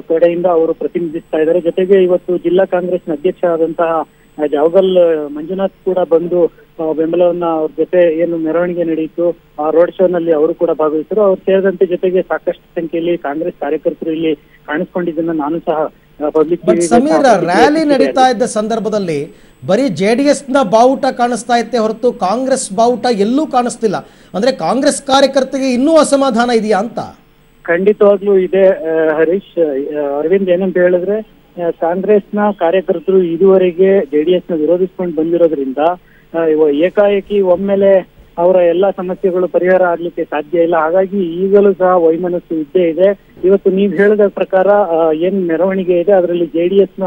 ಕಡೆಯಿಂದ ಅವರು ಪ್ರತಿನಿಧಿಸ್ತಾ ಇದ್ದಾರೆ. ಜೊತೆಗೆ ಇವತ್ತು ಜಿಲ್ಲಾ ಕಾಂಗ್ರೆಸ್ನ ಅಧ್ಯಕ್ಷ ಆದಂತಹ ಜಾವಗಲ್ ಮಂಜುನಾಥ್ ಕೂಡ ಬಂದು ಬೆಂಬಲವನ್ನ ಅವ್ರ ಜೊತೆ ಏನು ಮೆರವಣಿಗೆ ನಡೆಯಿತು ಆ ರೋಡ್ ಶೋ ನಲ್ಲಿ ಅವರು ಕೂಡ ಭಾಗವಹಿಸಿದ್ರು. ಅವ್ರು ಸೇರಿದಂತೆ ಜೊತೆಗೆ ಸಾಕಷ್ಟು ಸಂಖ್ಯೆಯಲ್ಲಿ ಕಾಂಗ್ರೆಸ್ ಕಾರ್ಯಕರ್ತರು ಇಲ್ಲಿ ಕಾಣಿಸ್ಕೊಂಡಿದ್ದನ್ನ ನಾನು ಸಹ ಪಬ್ಲಿಕ್ ಸಮೀರ್, ರ್ಯಾಲಿ ನಡೀತಾ ಇದ್ದ ಸಂದರ್ಭದಲ್ಲಿ ಬರೀ JDS ನ ಬಾವುಟ ಕಾಣಿಸ್ತಾ ಇತ್ತೆ ಹೊರತು ಕಾಂಗ್ರೆಸ್ ಬಾವುಟ ಎಲ್ಲೂ ಕಾಣಿಸ್ತಿಲ್ಲ. ಅಂದ್ರೆ ಕಾಂಗ್ರೆಸ್ ಕಾರ್ಯಕರ್ತರಿಗೆ ಇನ್ನೂ ಅಸಮಾಧಾನ ಇದೆಯಾ ಅಂತ? ಖಂಡಿತವಾಗ್ಲೂ ಇದೆ ಹರೀಶ್. ಅರವಿಂದ್, ಏನಂತ ಹೇಳಿದ್ರೆ ಕಾಂಗ್ರೆಸ್ನ ಕಾರ್ಯಕರ್ತರು ಇದುವರೆಗೆ JDS ನ ವಿರೋಧಿಸ್ಕೊಂಡು ಬಂದಿರೋದ್ರಿಂದ ಏಕಾಏಕಿ ಒಮ್ಮೆಲೆ ಅವರ ಎಲ್ಲಾ ಸಮಸ್ಯೆಗಳು ಪರಿಹಾರ ಆಗ್ಲಿಕ್ಕೆ ಸಾಧ್ಯ ಇಲ್ಲ. ಹಾಗಾಗಿ ಈಗಲೂ ಸಹ ವೈಮನಸ್ಸು ಇದ್ದೇ ಇದೆ. ಇವತ್ತು ನೀವು ಹೇಳಿದ ಪ್ರಕಾರ ಏನ್ ಮೆರವಣಿಗೆ ಇದೆ ಅದರಲ್ಲಿ JDS ನ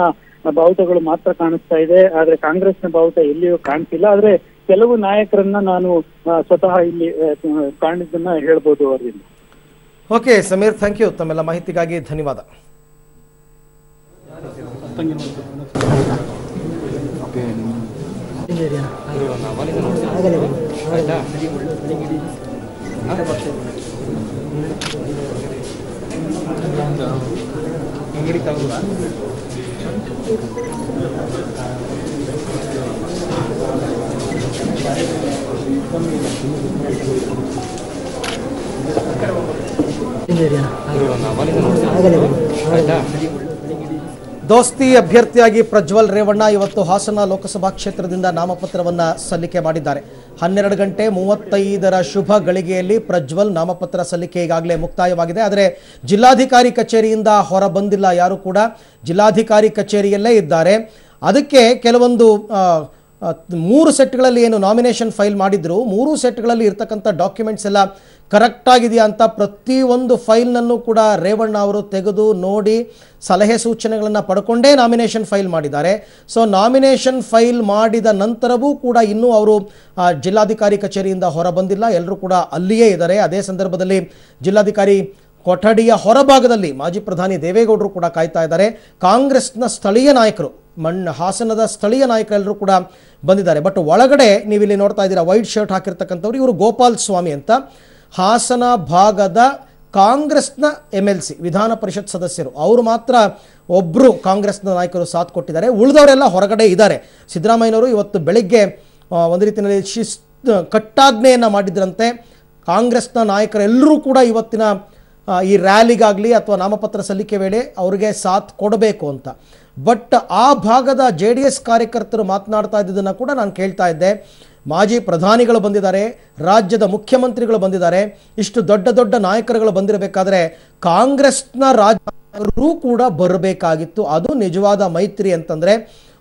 ಬಾವುಟಗಳು ಮಾತ್ರ ಕಾಣಿಸ್ತಾ ಇದೆ, ಆದ್ರೆ ಕಾಂಗ್ರೆಸ್ನ ಬಾವುಟ ಎಲ್ಲಿಯೂ ಕಾಣಿಸಿಲ್ಲ. ಆದ್ರೆ ಕೆಲವು ನಾಯಕರನ್ನ ನಾನು ಸ್ವತಃ ಇಲ್ಲಿ ಕಾಣಿದ್ದನ್ನ ಹೇಳ್ಬೋದು ಅವರಿಂದ. ಓಕೆ ಸಮೀರ್, ಥ್ಯಾಂಕ್ ಯು, ತಮ್ಮೆಲ್ಲ ಮಾಹಿತಿಗಾಗಿ ಧನ್ಯವಾದ. ದೋಸ್ತಿ ಅಭ್ಯರ್ಥಿಯಾಗಿ ಪ್ರಜ್ವಲ್ ರೇವಣ್ಣ ಇವತ್ತು ಹಾಸನ ಲೋಕಸಭಾ ಕ್ಷೇತ್ರದಿಂದ ನಾಮಪತ್ರವನ್ನ ಸಲ್ಲಿಕೆ ಮಾಡಿದ್ದಾರೆ. 12:35 ಶುಭ ಗಳಿಗೆಯಲ್ಲಿ ಪ್ರಜ್ವಲ್ ನಾಮಪತ್ರ ಸಲ್ಲಿಕೆ ಈಗಾಗಲೇ ಮುಕ್ತಾಯವಾಗಿದೆ. ಆದರೆ ಜಿಲ್ಲಾಧಿಕಾರಿ ಕಚೇರಿಯಿಂದ ಹೊರ ಬಂದಿಲ್ಲ, ಯಾರು ಕೂಡ ಜಿಲ್ಲಾಧಿಕಾರಿ ಕಚೇರಿಯಲ್ಲೇ ಇದ್ದಾರೆ. ಅದಕ್ಕೆ ಕೆಲವೊಂದು 3 ಸೆಟ್ಗಳಲ್ಲಿ ಏನು ನಾಮಿನೇಷನ್ ಫೈಲ್ ಮಾಡಿದ್ರು, 3 ಸೆಟ್ಗಳಲ್ಲಿ ಇರ್ತಕ್ಕಂಥ ಡಾಕ್ಯುಮೆಂಟ್ಸ್ ಎಲ್ಲ ಕರೆಕ್ಟ್ ಆಗಿದೆಯಾ ಅಂತ ಪ್ರತಿಯೊಂದು ಫೈಲ್ನಲ್ಲೂ ಕೂಡ ರೇವಣ್ಣ ಅವರು ತೆಗೆದು ನೋಡಿ ಸಲಹೆ ಸೂಚನೆಗಳನ್ನು ಪಡ್ಕೊಂಡೇ ನಾಮಿನೇಷನ್ ಫೈಲ್ ಮಾಡಿದ್ದಾರೆ. ಸೊ ನಾಮಿನೇಷನ್ ಫೈಲ್ ಮಾಡಿದ ನಂತರವೂ ಕೂಡ ಇನ್ನೂ ಅವರು ಜಿಲ್ಲಾಧಿಕಾರಿ ಕಚೇರಿಯಿಂದ ಹೊರ ಬಂದಿಲ್ಲ, ಎಲ್ಲರೂ ಕೂಡ ಅಲ್ಲಿಯೇ ಇದ್ದಾರೆ. ಅದೇ ಸಂದರ್ಭದಲ್ಲಿ ಜಿಲ್ಲಾಧಿಕಾರಿ ಕೊಠಡಿಯ ಹೊರಭಾಗದಲ್ಲಿ ಮಾಜಿ ಪ್ರಧಾನಿ ದೇವೇಗೌಡರು ಕೂಡ ಕಾಯ್ತಾ ಇದ್ದಾರೆ. ಕಾಂಗ್ರೆಸ್ನ ಸ್ಥಳೀಯ ನಾಯಕರು, ಹಾಸನದ ಸ್ಥಳೀಯ ನಾಯಕರೆಲ್ಲರೂ ಕೂಡ ಬಂದಿದ್ದಾರೆ. ಬಟ್ ಒಳಗಡೆ ನೀವು ಇಲ್ಲಿ ನೋಡ್ತಾ ಇದ್ದೀರಾ, ವೈಟ್ ಶರ್ಟ್ ಹಾಕಿರ್ತಕ್ಕಂಥವ್ರು ಇವರು ಗೋಪಾಲ್ ಸ್ವಾಮಿ ಅಂತ, ಹಾಸನ ಭಾಗದ ಕಾಂಗ್ರೆಸ್ನ MLC ವಿಧಾನ ಪರಿಷತ್ ಸದಸ್ಯರು. ಅವರು ಮಾತ್ರ ಒಬ್ಬರು ಕಾಂಗ್ರೆಸ್ನ ನಾಯಕರು ಸಾಥ್ ಕೊಟ್ಟಿದ್ದಾರೆ, ಉಳಿದವರೆಲ್ಲ ಹೊರಗಡೆ ಇದ್ದಾರೆ. ಸಿದ್ದರಾಮಯ್ಯನವರು ಇವತ್ತು ಬೆಳಿಗ್ಗೆ ಒಂದು ರೀತಿಯಲ್ಲಿ ಕಟ್ಟಾಜ್ಞೆಯನ್ನು ಮಾಡಿದ್ರಂತೆ, ಕಾಂಗ್ರೆಸ್ನ ನಾಯಕರೆಲ್ಲರೂ ಕೂಡ ಇವತ್ತಿನ ಈ ರ್ಯಾಲಿಗಾಗಲಿ ಅಥವಾ ನಾಮಪತ್ರ ಸಲ್ಲಿಕೆ ವೇಳೆ ಅವರಿಗೆ ಸಾಥ್ ಕೊಡಬೇಕು ಅಂತ. ಬಟ್ ಆ ಭಾಗದ JDS ಕಾರ್ಯಕರ್ತರು ಮಾತನಾಡ್ತಾ ಇದ್ದದನ್ನು ಕೂಡ ನಾನು ಕೇಳ್ತಾ ಇದ್ದೆ. ಮಾಜಿ ಪ್ರಧಾನಿಗಳು ಬಂದಿದ್ದಾರೆ, ರಾಜ್ಯದ ಮುಖ್ಯಮಂತ್ರಿಗಳು ಬಂದಿದ್ದಾರೆ, ಇಷ್ಟು ದೊಡ್ಡ ದೊಡ್ಡ ನಾಯಕರುಗಳು ಬಂದಿರಬೇಕಾದ್ರೆ ಕಾಂಗ್ರೆಸ್ನ ರಾಜ್ಯರು ಕೂಡ ಬರಬೇಕಾಗಿತ್ತು. ಅದು ನಿಜವಾದ ಮೈತ್ರಿ ಅಂತಂದರೆ,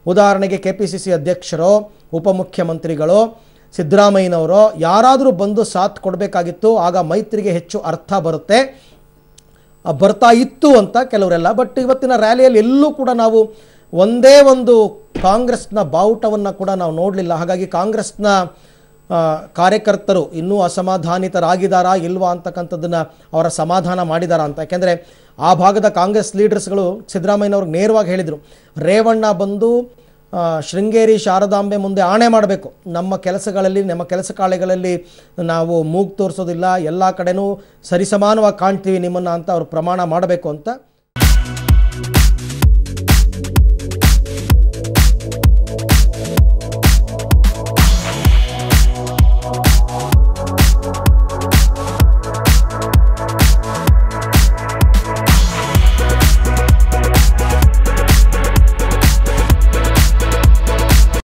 ಉದಾಹರಣೆಗೆ KPCC ಅಧ್ಯಕ್ಷರು, ಉಪಮುಖ್ಯಮಂತ್ರಿಗಳು, ಸಿದ್ದರಾಮಯ್ಯನವರು ಯಾರಾದರೂ ಬಂದು ಸಾಥ್ ಕೊಡಬೇಕಾಗಿತ್ತು. ಆಗ ಮೈತ್ರಿಗೆ ಹೆಚ್ಚು ಅರ್ಥ ಬರ್ತಾ ಇತ್ತು ಅಂತ ಕೆಲವರೆಲ್ಲ. ಬಟ್ ಇವತ್ತಿನ ರ್ಯಾಲಿಯಲ್ಲಿ ಎಲ್ಲೂ ಕೂಡ ನಾವು ಒಂದೇ ಒಂದು ಕಾಂಗ್ರೆಸ್ನ ಬಾವುಟವನ್ನು ಕೂಡ ನಾವು ನೋಡಲಿಲ್ಲ. ಹಾಗಾಗಿ ಕಾಂಗ್ರೆಸ್ನ ಕಾರ್ಯಕರ್ತರು ಇನ್ನೂ ಅಸಮಾಧಾನಿತರಾಗಿದ್ದಾರಾ ಇಲ್ವಾ ಅಂತಕ್ಕಂಥದ್ದನ್ನು ಅವರ ಸಮಾಧಾನ ಮಾಡಿದಾರಾ ಅಂತ. ಯಾಕೆಂದರೆ ಆ ಭಾಗದ ಕಾಂಗ್ರೆಸ್ ಲೀಡರ್ಸ್ಗಳು ಸಿದ್ದರಾಮಯ್ಯನವ್ರಿಗೆ ನೇರವಾಗಿ ಹೇಳಿದರು, ರೇವಣ್ಣ ಬಂದು ಶೃಂಗೇರಿ ಶಾರದಾಂಬೆ ಮುಂದೆ ಆಣೆ ಮಾಡಬೇಕು, ನಮ್ಮ ಕೆಲಸಗಳಲ್ಲಿ ನಮ್ಮ ಕೆಲಸ ಕಾರ್ಯಗಳಲ್ಲಿ ನಾವು ಮೂಗು ತೋರಿಸೋದಿಲ್ಲ, ಎಲ್ಲ ಕಡೆನೂ ಸರಿಸಮಾನವಾಗಿ ಕಾಣ್ತೀವಿ ನಿಮ್ಮನ್ನು ಅಂತ ಅವರು ಪ್ರಮಾಣ ಮಾಡಬೇಕು ಅಂತ.